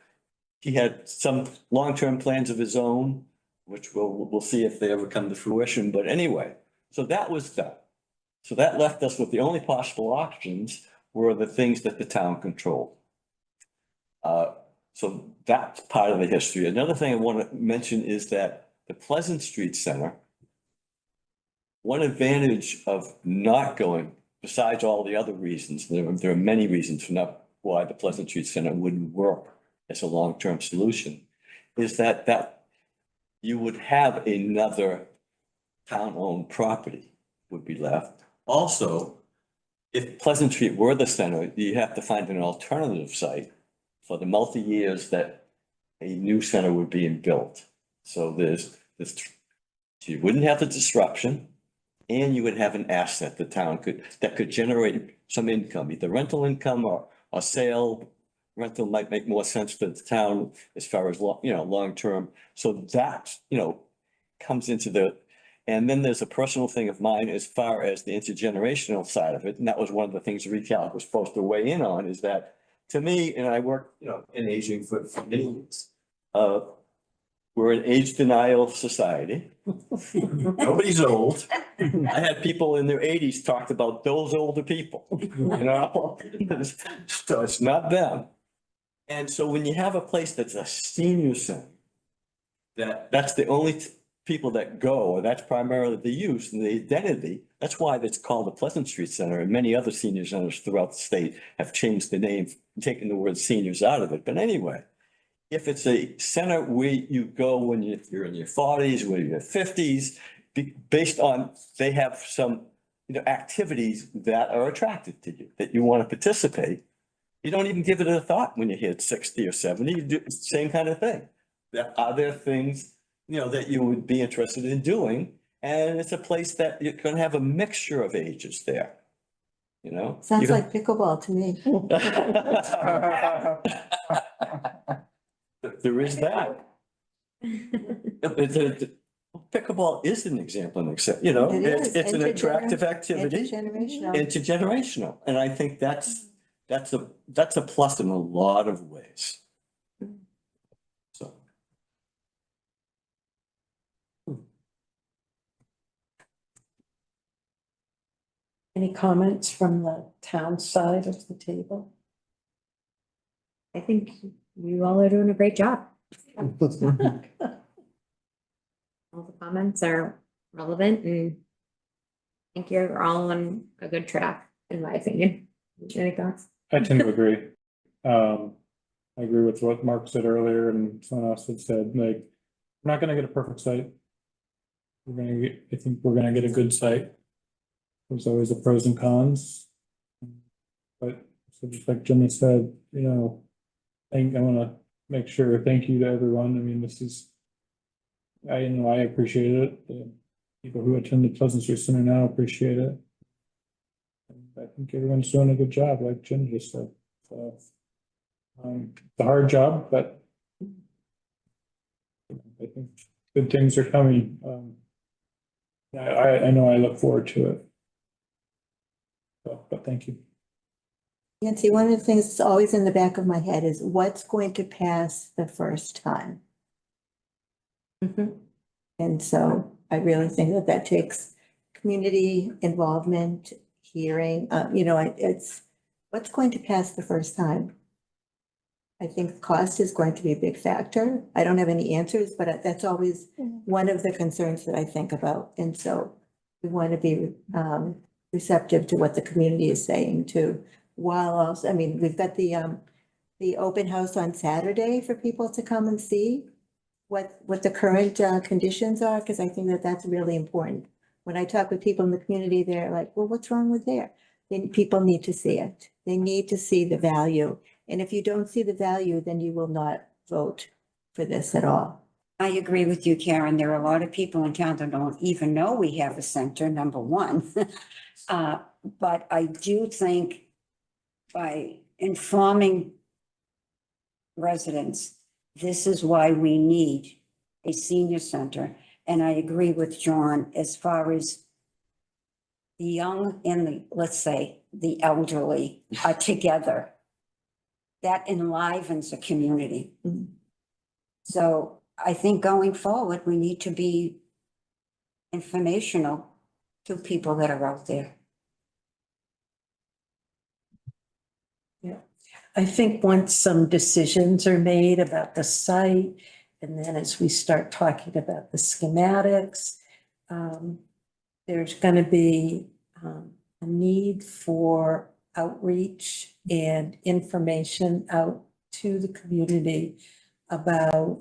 He had some long-term plans of his own, which we'll see if they ever come to fruition. But anyway, so that was done. So that left us with the only possible options were the things that the town controlled. So that's part of the history. Another thing I want to mention is that the Pleasant Street Center, one advantage of not going, besides all the other reasons, there are many reasons for not why the Pleasant Street Center wouldn't work as a long-term solution, is that you would have another town-owned property would be left. Also, if Pleasant Street were the center, you have to find an alternative site for the multi-years that a new center would be built. So there's So you wouldn't have the disruption and you would have an asset the town that could generate some income, either rental income or sale. Rental might make more sense for the town as far as long term. So that, comes into and then there's a personal thing of mine as far as the intergenerational side of it. And that was one of the things Recalc was supposed to weigh in on, is that to me, and I worked, in aging for many years. We're an age denial society. Nobody's old. I had people in their 80s talked about those older people, So it's not them. And so when you have a place that's a senior center, that's the only people that go, or that's primarily the use and the identity. That's why it's called the Pleasant Street Center, and many other senior centers throughout the state have changed the name, taking the word seniors out of it. But anyway, if it's a center where you go when you're in your 40s, when you're in your 50s, based on, they have some, activities that are attractive to you, that you want to participate. You don't even give it a thought when you hit 60 or 70, you do the same kind of thing. Are there things, that you would be interested in doing? And it's a place that you're going to have a mixture of ages there, Sounds like pickleball to me. There is that. Pickleball is an example, It is. it's an attractive activity. Intergenerational. Intergenerational, and I think that's a plus in a lot of ways. So. Any comments from the town side of the table? I think you all are doing a great job. All the comments are relevant and I think you're all on a good track, in my opinion. Any thoughts? I tend to agree. I agree with what Mark said earlier and someone else had said, like, we're not gonna get a perfect site. I think we're gonna get a good site. There's always the pros and cons. But so just like Jimmy said, I wanna make sure, thank you to everyone. I mean, this is, I appreciate it. The people who attend the Pleasant Street Center now appreciate it. And I think everyone's doing a good job, like Jim just said. So, it's a hard job, but I think good things are coming. I know I look forward to it. So, but thank you. Nancy, one of the things that's always in the back of my head is what's going to pass the first time? And so I really think that takes community involvement, hearing, it's what's going to pass the first time. I think cost is going to be a big factor. I don't have any answers, but that's always one of the concerns that I think about. And so we want to be receptive to what the community is saying too. While also, we've got the open house on Saturday for people to come and see what the current conditions are, because I think that that's really important. When I talk with people in the community, they're like, well, what's wrong with there? Then people need to see it. They need to see the value. And if you don't see the value, then you will not vote for this at all. I agree with you, Karen. There are a lot of people in town that don't even know we have a center, number one. But I do think by informing residents, this is why we need a senior center. And I agree with John as far as the young and let's say, the elderly are together. That enlivens a community. So I think going forward, we need to be informational to people that are out there. I think once some decisions are made about the site, and then as we start talking about the schematics, there's going to be a need for outreach and information out to the community about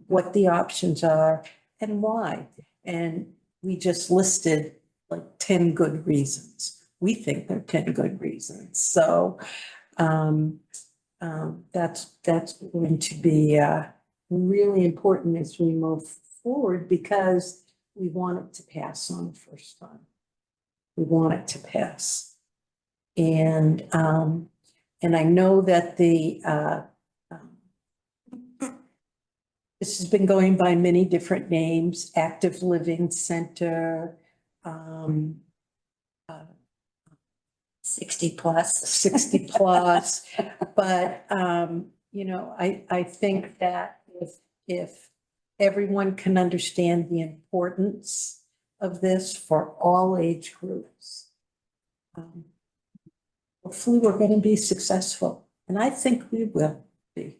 what the options are and why. And we just listed like 10 good reasons. We think there are 10 good reasons. So that's going to be really important as we move forward, because we want it to pass on the first time. We want it to pass. And I know that this has been going by many different names, Active Living Center, 60 plus. 60 plus. But, you know, I think that if everyone can understand the importance of this for all age groups, hopefully we're going to be successful. And I think we will be.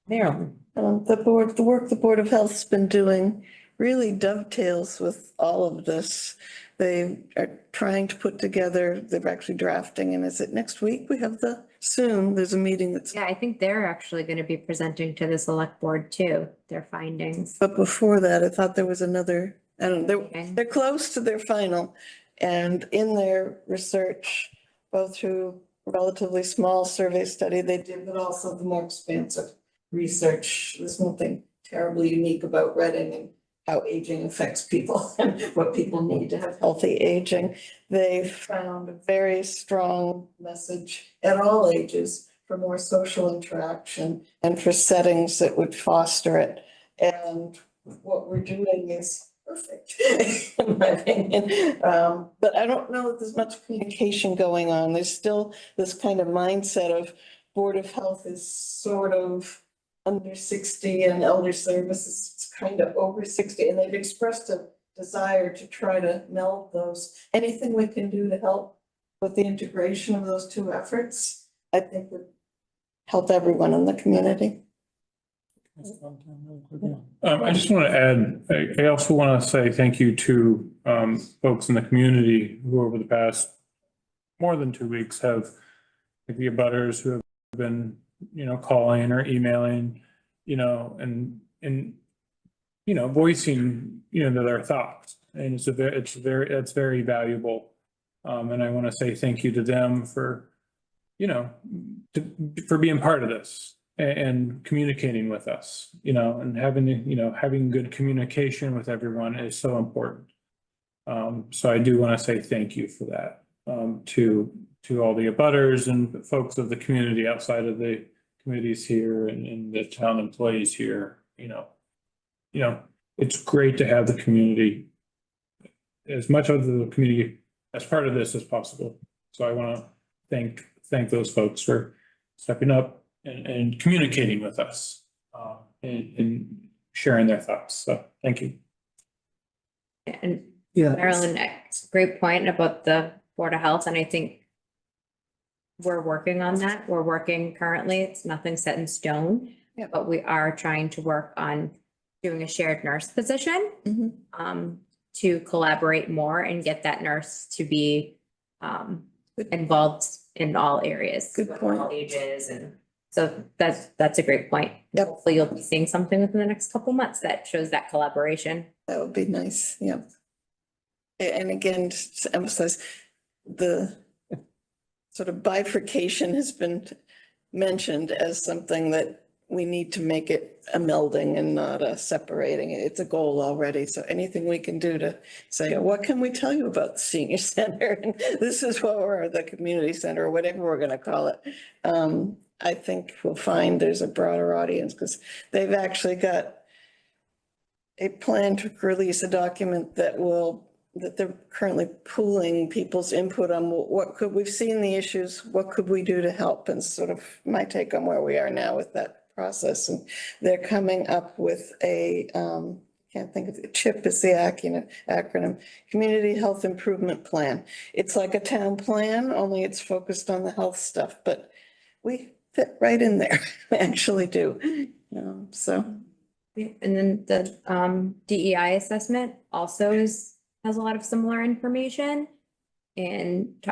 Marilyn. The work the Board of Health's been doing really dovetails with all of this. They are trying to put together, they're actually drafting, and is it next week? We have soon, there's a meeting that's. Yeah, I think they're actually going to be presenting to the select board too, their findings. But before that, I thought there was another, I don't know, they're close to their final. And in their research, both through a relatively small survey study they did, but also the more expansive research. There's nothing terribly unique about Reading and how aging affects people and what people need to have healthy aging. They found a very strong message at all ages for more social interaction and for settings that would foster it. And what we're doing is perfect, in my opinion. But I don't know if there's much communication going on. There's still this kind of mindset of Board of Health is sort of under 60 and elder services, it's kind of over 60. And they've expressed a desire to try to meld those. Anything we can do to help with the integration of those two efforts, I think would help everyone in the community. I just want to add, I also want to say thank you to folks in the community who over the past more than 2 weeks have, like the abutters who have been, calling or emailing, and voicing, their thoughts. And it's very valuable. And I want to say thank you to them for, for being part of this and communicating with us, and having good communication with everyone is so important. So I do want to say thank you for that, to all the abutters and folks of the community outside of the committees here and the town employees here. It's great to have the community, as much of the community as part of this as possible. So I want to thank those folks for stepping up and communicating with us, and sharing their thoughts. So thank you. And Yeah. Marilyn, great point about the Board of Health, and I think we're working on that. We're working currently. It's nothing set in stone, Yep. but we are trying to work on doing a shared nurse position, to collaborate more and get that nurse to be involved in all areas. Good point. All ages, and so that's a great point. Yep. Hopefully you'll be seeing something within the next couple months that shows that collaboration. That would be nice, yeah. And again, just to emphasize, the sort of bifurcation has been mentioned as something that we need to make it a melding and not a separating. It's a goal already. So anything we can do to say, what can we tell you about the senior center? And this is what we're, the community center, or whatever we're going to call it. I think we'll find there's a broader audience because they've actually got a plan to release a document that they're currently pooling people's input on we've seen the issues, what could we do to help, and sort of my take on where we are now with that process. And they're coming up with a, can't think of it, CHIP is the acronym, Community Health Improvement Plan. It's like a town plan, only it's focused on the health stuff, but we fit right in there, we actually do. So. And then the DEI assessment also has a lot of similar information. And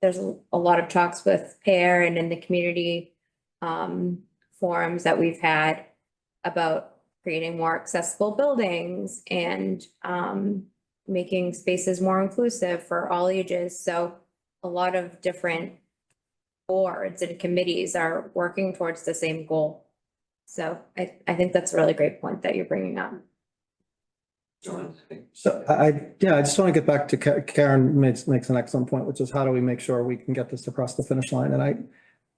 there's a lot of talks with PAIR and in the community forums that we've had about creating more accessible buildings and making spaces more inclusive for all ages. So a lot of different boards and committees are working towards the same goal. So I think that's a really great point that you're bringing up. So yeah, I just want to get back to Karen makes an excellent point, which is how do we make sure we can get this across the finish line? And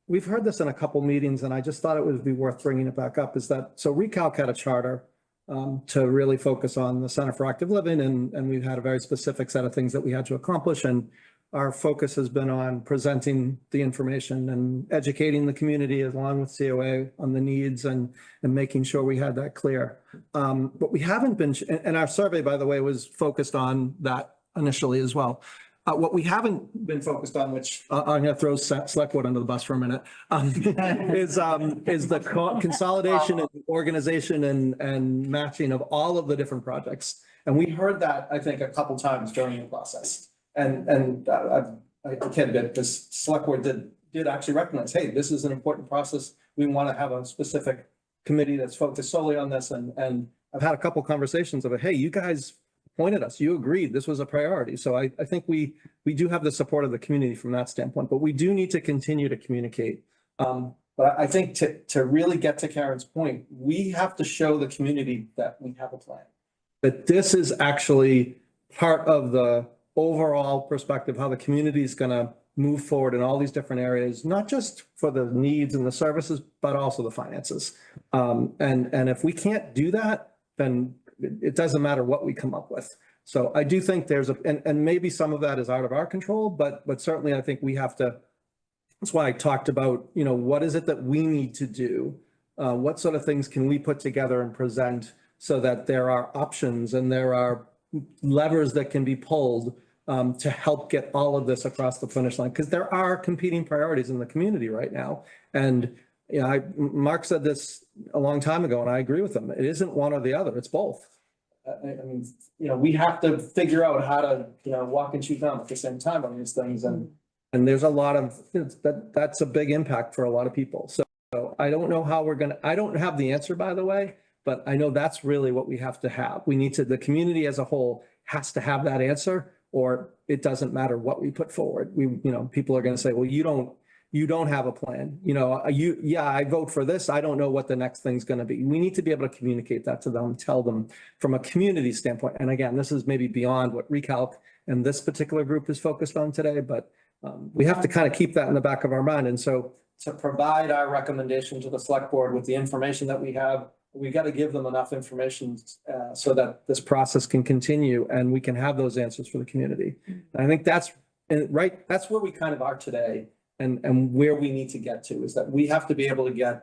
we've heard this in a couple meetings and I just thought it would be worth bringing it back up is that, so Recalc had a charter to really focus on the Center for Active Living and we've had a very specific set of things that we had to accomplish. And our focus has been on presenting the information and educating the community along with COA on the needs and making sure we had that clear. But we haven't been, and our survey, by the way, was focused on that initially as well. What we haven't been focused on, which I'm going to throw Select Board under the bus for a minute, is the consolidation and organization and matching of all of the different projects. And we heard that, I think, a couple times during the process. And I kid a bit because Select Board did actually recognize, hey, this is an important process. We want to have a specific committee that's focused solely on this. And I've had a couple conversations of it. Hey, you guys pointed us, you agreed this was a priority. So I think we do have the support of the community from that standpoint, but we do need to continue to communicate. But I think to really get to Karen's point, we have to show the community that we have a plan, that this is actually part of the overall perspective, how the community is going to move forward in all these different areas, not just for the needs and the services, but also the finances. And if we can't do that, then it doesn't matter what we come up with. So I do think there's and maybe some of that is out of our control, but certainly I think we have to, that's why I talked about, what is it that we need to do? What sort of things can we put together and present so that there are options and there are levers that can be pulled to help get all of this across the finish line, because there are competing priorities in the community right now. And Mark said this a long time ago, and I agree with him. It isn't one or the other; it's both. I mean, we have to figure out how to, walk and chew gum at the same time on these things, and there's a lot of that's a big impact for a lot of people. So I don't know how we're gonna. I don't have the answer, by the way, but I know that's really what we have to have. We need to. The community as a whole has to have that answer, or it doesn't matter what we put forward. People are going to say, well, you don't have a plan. I vote for this. I don't know what the next thing's going to be. We need to be able to communicate that to them, tell them from a community standpoint. And again, this is maybe beyond what Recalc and this particular group is focused on today, but we have to kind of keep that in the back of our mind. And so to provide our recommendation to the Select Board with the information that we have, we got to give them enough information so that this process can continue and we can have those answers for the community. And I think that's right. That's where we kind of are today and where we need to get to is that we have to be able to get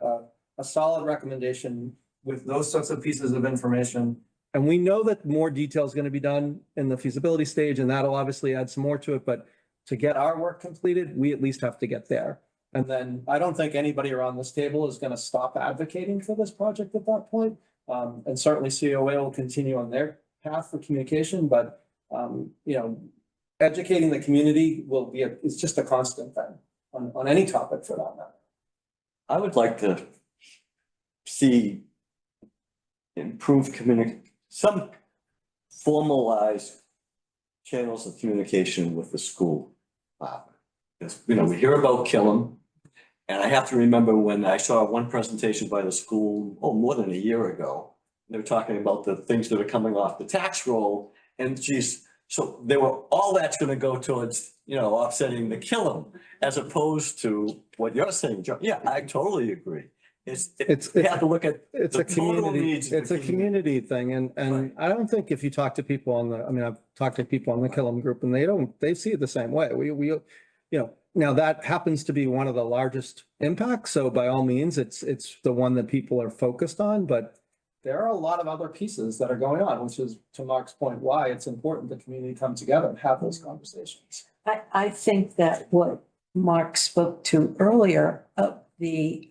a solid recommendation with those sorts of pieces of information. And we know that more detail is going to be done in the feasibility stage, and that'll obviously add some more to it. But to get our work completed, we at least have to get there. And then I don't think anybody around this table is going to stop advocating for this project at that point. And certainly COA will continue on their path for communication, but educating the community is just a constant thing on any topic for that matter. I would like to see improved some formalized channels of communication with the school. We hear about Killam. And I have to remember when I saw one presentation by the school, more than a year ago, they were talking about the things that are coming off the tax roll. And geez, so all that's going to go towards, offsetting the Killam, as opposed to what you're saying, John. Yeah, I totally agree. We have to look at it's a community. It's a community thing, and right. I don't think if you talk to people I've talked to people on the Killam group, and they see it the same way. We now that happens to be one of the largest impacts. So by all means, it's the one that people are focused on, but there are a lot of other pieces that are going on, which is, to Mark's point, why it's important the community come together and have those conversations. I think that what Mark spoke to earlier of the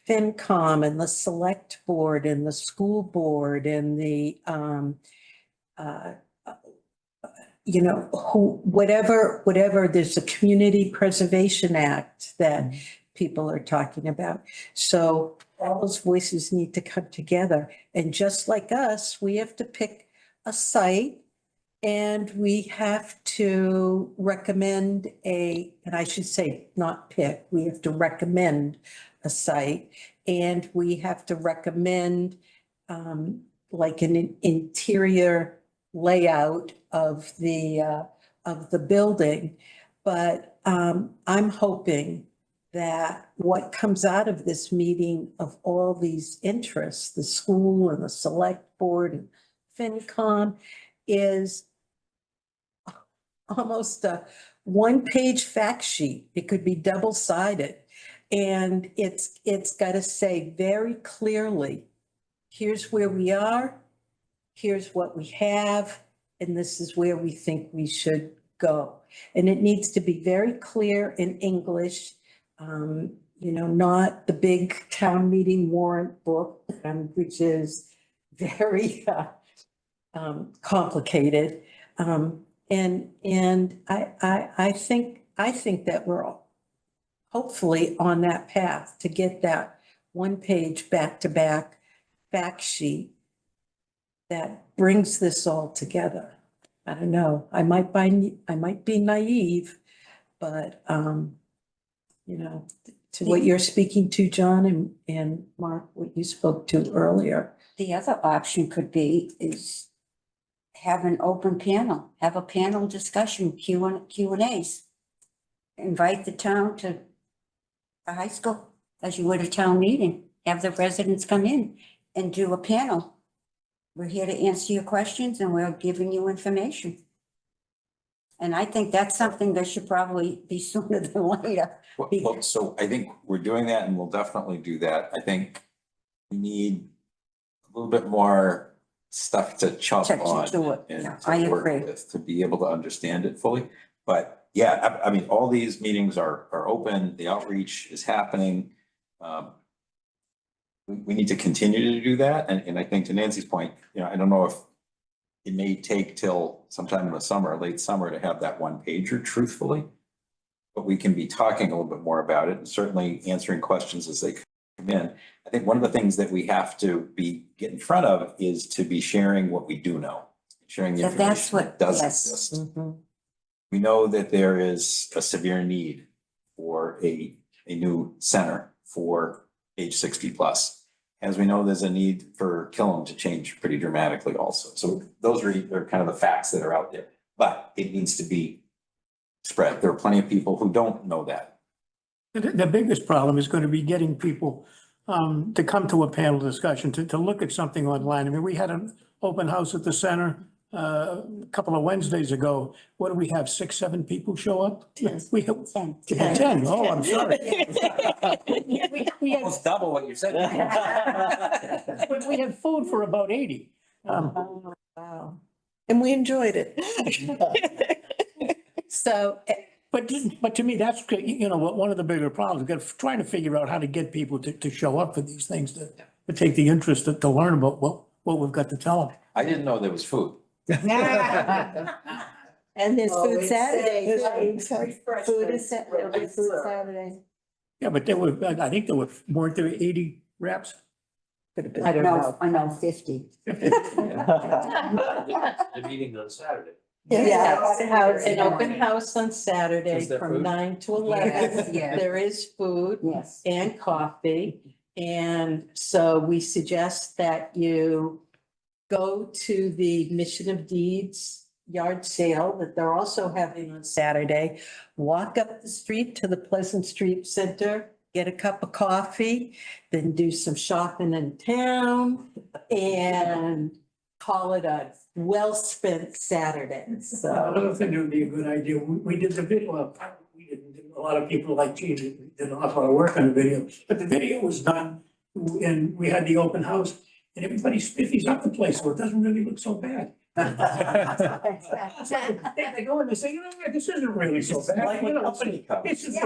FinCom and the Select Board and the school board and the whatever, there's a Community Preservation Act that people are talking about. So all those voices need to come together. And just like us, we have to pick a site and we have to recommend and I should say not pick, we have to recommend a site, and we have to recommend like an interior layout of the building. But I'm hoping that what comes out of this meeting of all these interests, the school and the select board and FinCom, is almost a one-page fact sheet. It could be double-sided. And it's got to say very clearly, here's where we are, here's what we have, and this is where we think we should go. And it needs to be very clear in English, not the big town meeting warrant book, which is very complicated. And I think that we're all hopefully on that path to get that one-page back-to-back fact sheet that brings this all together. I don't know, I might be naive, but, to what you're speaking to, John, and Mark, what you spoke to earlier. The other option could be is have an open panel, have a panel discussion, Q and A's. Invite the town to the high school as you would a town meeting. Have the residents come in and do a panel. We're here to answer your questions and we're giving you information. And I think that's something that should probably be sooner than later. Well, so I think we're doing that and we'll definitely do that. I think we need a little bit more stuff to chop on and I to work agree. with to be able to understand it fully. But yeah, I mean, all these meetings are open, the outreach is happening. We need to continue to do that. And I think to Nancy's point, I don't know if it may take till sometime in the summer, late summer, to have that one pager truthfully. But we can be talking a little bit more about it and certainly answering questions as they come in. I think one of the things that we have to get in front of is to be sharing what we do know, sharing the information that does exist. We know that there is a severe need for a new center for age 60 plus. As we know, there's a need for Killam to change pretty dramatically also. So those are kind of the facts that are out there, but it needs to be spread. There are plenty of people who don't know that. The biggest problem is going to be getting people to come to a panel discussion, to look at something online. I mean, we had an open house at the center a couple of Wednesdays ago. What do we have, 6, 7 people show up? We have 10. Oh, I'm sorry. We Almost double what you said. we had food for about 80. Wow. And we enjoyed it. So, But to me, that's, one of the bigger problems, trying to figure out how to get people to show up for these things, to take the interest to learn about what we've got to tell them. I didn't know there was food. And there's food Saturday. Food is Saturday. Food Saturday. Yeah, but weren't there 80 reps? I don't know. I know 50. The meeting on Saturday. An open house on Saturday Is there from food? 9 to 11. Yes. There is food Yes. and coffee. And so we suggest that you go to the Mission of Deeds yard sale that they're also having on Saturday. Walk up the street to the Pleasant Street Center, get a cup of coffee, then do some shopping in town and call it a well-spent Saturday. Another thing that would be a good idea, we did the video, we didn't, a lot of people like, gee, they did an awful lot of work on the video, but the video was done and we had the open house and everybody spiffies up the place, so it doesn't really look so bad. They go in and say, this isn't really so bad. Like when company comes. It's just.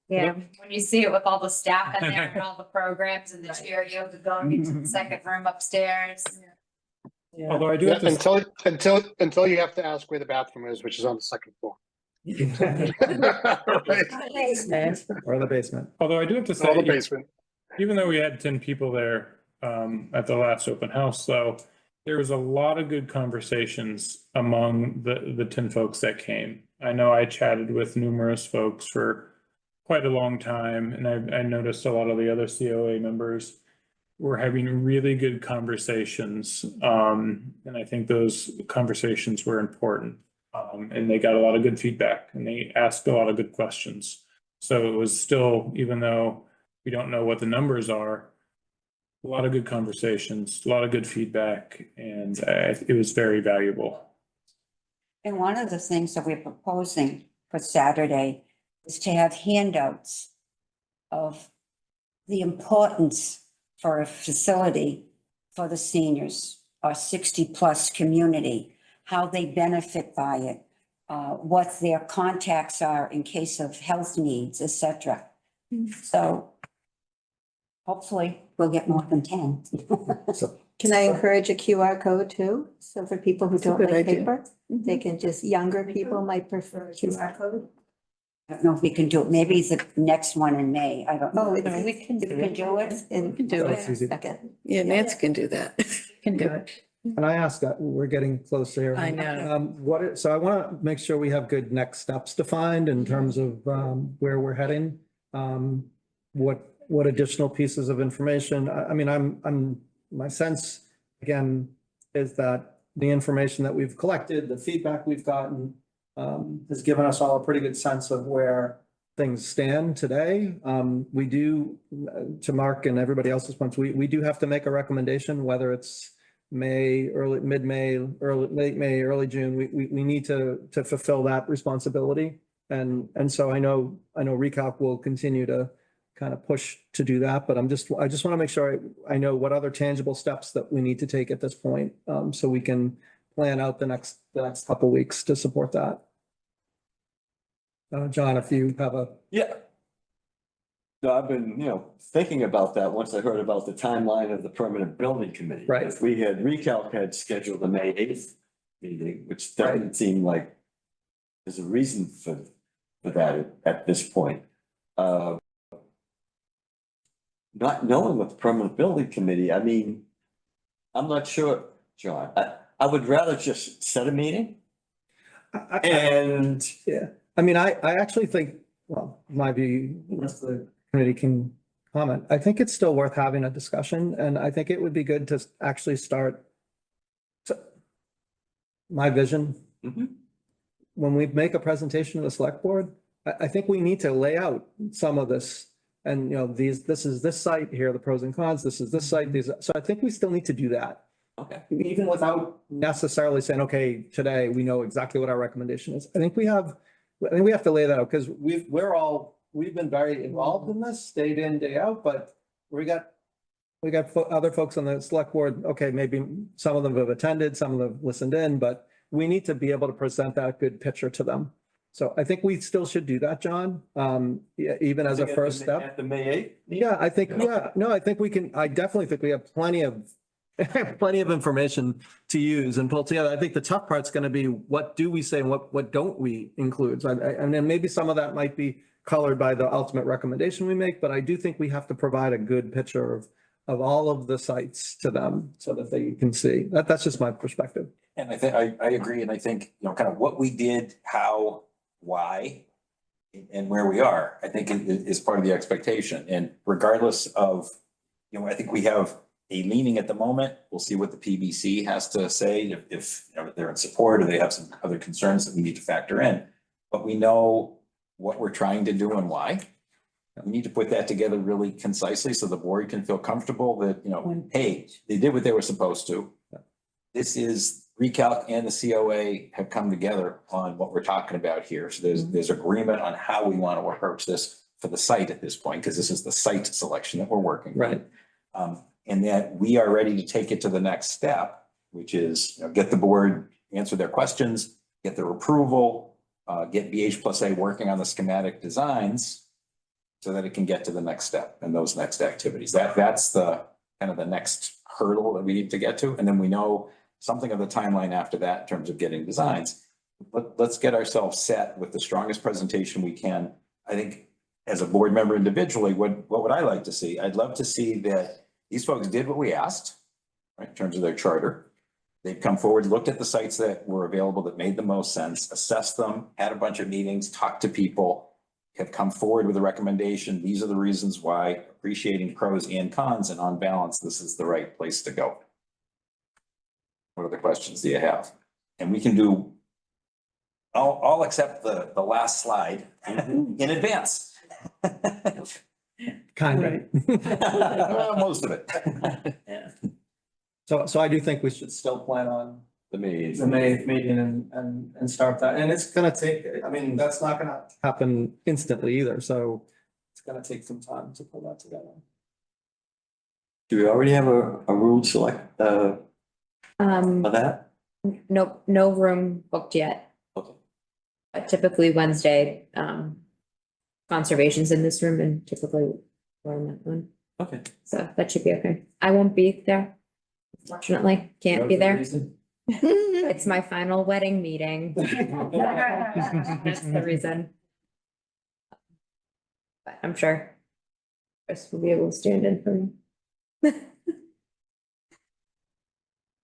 Yeah, when you see it with all the staff in there and all the programs and the chair yoga going into the second room upstairs. Although I do have to. Until you have to ask where the bathroom is, which is on the second floor. Or the basement. Although I do have to say, Or the basement. even though we had 10 people there at the last open house, though, there was a lot of good conversations among the 10 folks that came. I know I chatted with numerous folks for quite a long time, and I noticed a lot of the other COA members we're having really good conversations. And I think those conversations were important. And they got a lot of good feedback and they asked a lot of good questions. So it was still, even though we don't know what the numbers are, a lot of good conversations, a lot of good feedback, and it was very valuable. And one of the things that we're proposing for Saturday is to have handouts of the importance for a facility for the seniors, our 60+ community, how they benefit by it, what their contacts are in case of health needs, etc. So hopefully we'll get more than 10. Can I encourage a QR code too? So for people who don't good like idea. paper, they can just, younger people might prefer a QR code. I don't know if we can do it. Maybe the next one in May. I don't know. Oh, If we can we can do it. And do it. Second. Yeah, Nancy can do that. Can do it. And I asked, we're getting close here. I know. So I want to make sure we have good next steps defined in terms of where we're heading. What additional pieces of information? I mean, my sense, again, is that the information that we've collected, the feedback we've gotten, has given us all a pretty good sense of where things stand today. We do, to Mark and everybody else's points, we do have to make a recommendation, whether it's May, mid-May, late May, early June. We need to fulfill that responsibility. And so I know Recalc will continue to kind of push to do that, but I just want to make sure I know what other tangible steps that we need to take at this point, so we can plan out the next couple of weeks to support that. John, if you have a. Yeah. No, I've been, thinking about that once I heard about the timeline of the permanent building committee. Right. Because Recalc had scheduled a May 8th meeting, which doesn't seem like there's a reason for that at this point. Not knowing what the permanent building committee, I mean, I'm not sure, John. I would rather just set a meeting and. Yeah, I mean, I actually think, well, my view, unless the committee can comment, I think it's still worth having a discussion, and I think it would be good to actually start my vision. When we make a presentation to the select board, I think we need to lay out some of this. And, this is this site, here are the pros and cons, this is this site, so I think we still need to do that. Okay. Even without necessarily saying, okay, today we know exactly what our recommendation is. I think we have to lay that out, because we've been very involved in this, day in, day out, but we got other folks on the select board. Okay, maybe some of them have attended, some of them have listened in, but we need to be able to present that good picture to them. So I think we still should do that, John, even as a first step. At the May 8th? Yeah, I think, I think we can, I definitely think we have plenty of information to use and pull together. I think the tough part's going to be, what do we say and what don't we include? So and then maybe some of that might be colored by the ultimate recommendation we make, but I do think we have to provide a good picture of all of the sites to them so that they can see. That's just my perspective. And I think, I agree, and I think, kind of what we did, how, why, and where we are, I think is part of the expectation. And regardless of, I think we have a leaning at the moment. We'll see what the PBC has to say, if they're in support or they have some other concerns that we need to factor in. But we know what we're trying to do and why. We need to put that together really concisely so the board can feel comfortable that, hey, they did what they were supposed to. This is Recalc and the COA have come together on what we're talking about here. So there's agreement on how we want to approach this for the site at this point, because this is the site selection that we're working on. Right. And that we are ready to take it to the next step, which is, get the board, answer their questions, get their approval, get BH+A working on the schematic designs so that it can get to the next step and those next activities. That's the kind of the next hurdle that we need to get to. And then we know something of the timeline after that in terms of getting designs. Let's get ourselves set with the strongest presentation we can. I think as a board member individually, what would I like to see? I'd love to see that these folks did what we asked, right, in terms of their charter. They've come forward, looked at the sites that were available that made the most sense, assessed them, had a bunch of meetings, talked to people, have come forward with a recommendation. These are the reasons why, appreciating pros and cons, and on balance, this is the right place to go. What other questions do you have? And we can do all except the last slide in advance. Kind of. Well, most of it. So I do think we should still plan on The May. the May meeting and start that. And it's gonna take, I mean, that's not gonna happen instantly either, so it's gonna take some time to pull that together. Do we already have a room select, for that? Nope, no room booked yet. Okay. But typically Wednesday, conservation's in this room and typically we're in that one. Okay. So that should be okay. I won't be there. Fortunately, can't be there. It's my final wedding meeting. That's the reason. But I'm sure Chris will be able to stand in for me.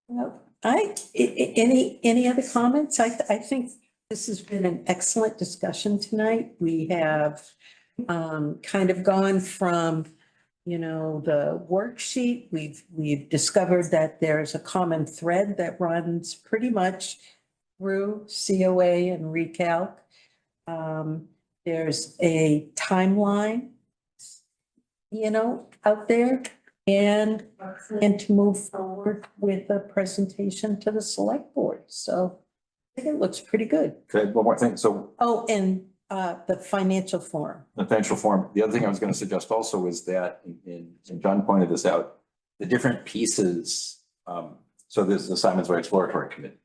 Well, any other comments? I think this has been an excellent discussion tonight. We have kind of gone from, you know, the worksheet. We've discovered that there's a common thread that runs pretty much through COA and recalc. There's a timeline, you know, out there. And to move forward with a presentation to the select board. So I think it looks pretty good. Okay, one more thing. So Oh, and the financial forum. the financial form, the other thing I was going to suggest also is that, and John pointed this out, the different pieces. So there's the Simon's Way Exploratory Committee.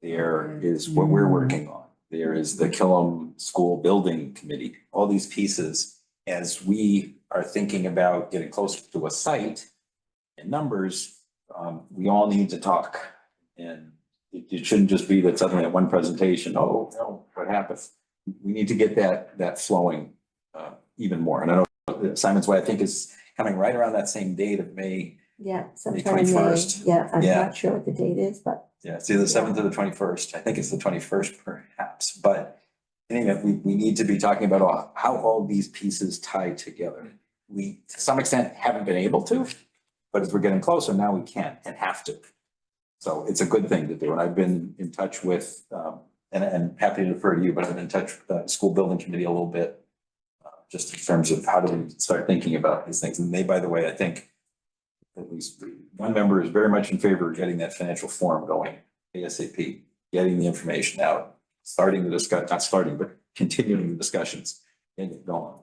There is what we're working on. There is the Killam School Building Committee, all these pieces. As we are thinking about getting closer to a site and numbers, we all need to talk. And it shouldn't just be that suddenly at one presentation, oh, no, what happened? We need to get that flowing even more. And I know Simon's Way, I think, is coming right around that same date of May. Yeah, sometime in May. 21st. Yeah, I'm Yeah. not sure what the date is, but Yeah, it's either the 7th or the 21st. I think it's the 21st perhaps, but anyway, we need to be talking about how all these pieces tie together. We, to some extent, haven't been able to, but as we're getting closer, now we can and have to. So it's a good thing to do. And I've been in touch with, and happy to defer to you, but I've been in touch with the school building committee a little bit, just in terms of how do we start thinking about these things. And they, by the way, I think at least one member is very much in favor of getting that financial forum going ASAP, getting the information out, starting the discuss, not starting, but continuing the discussions and it going.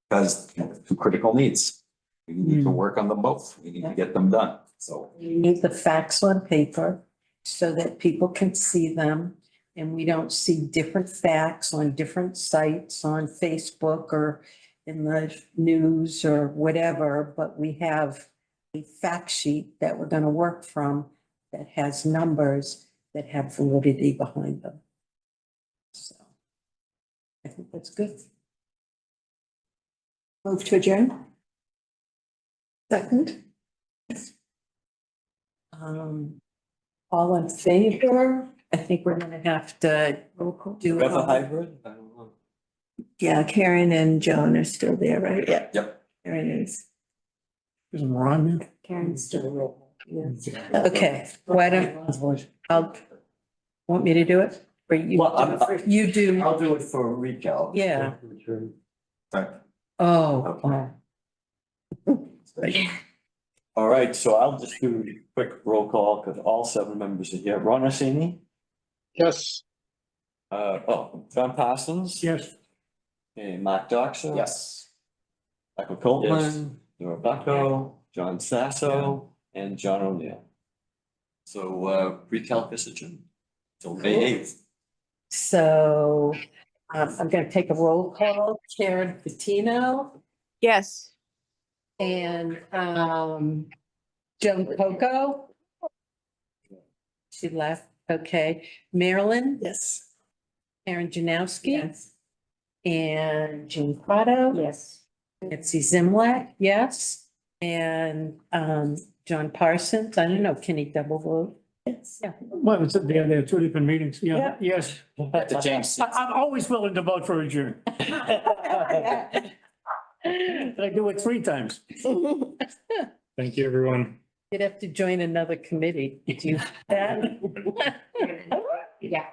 Because two critical needs. We need to work on them both. We need to get them done. So You need the facts on paper so that people can see them. And we don't see different facts on different sites on Facebook or in the news or whatever, but we have a fact sheet that we're going to work from that has numbers that have validity behind them. So I think that's good. move to adjourn. Second. All in favor? I think we're gonna have to do. We have a hybrid? I don't know. Yeah, Karen and Joan are still there, right? Yeah. Yep. Karen is. Isn't Ron here? Karen's still. Okay, why don't, want me to do it? Or you? Well, You do, I'll do it for recalc. Yeah. Right. oh. All right, so I'll just do a quick roll call because all 7 members are here. Ron Rossini? Yes. John Parsons? Yes. Okay, Mark Doxer? Yes. Michael Coltman? Nora Bucko? John Sasso? And John O'Neill. So, recalc is adjourned till May 8th. So, I'm gonna take a roll call. Karen Patino Yes. and, Joan Coco. She left, okay. Marilyn? Yes. Aaron Janowski? And Jean Prado? Yes. Nancy Zimlak, yes. And John Parsons, I don't know, can he double vote? Well, it's, there are two different meetings. Yeah, yes. To change seats. I'm always willing to vote for adjourn. I do it 3 times. Thank you, everyone. You'd have to join another committee. Do you? Yeah.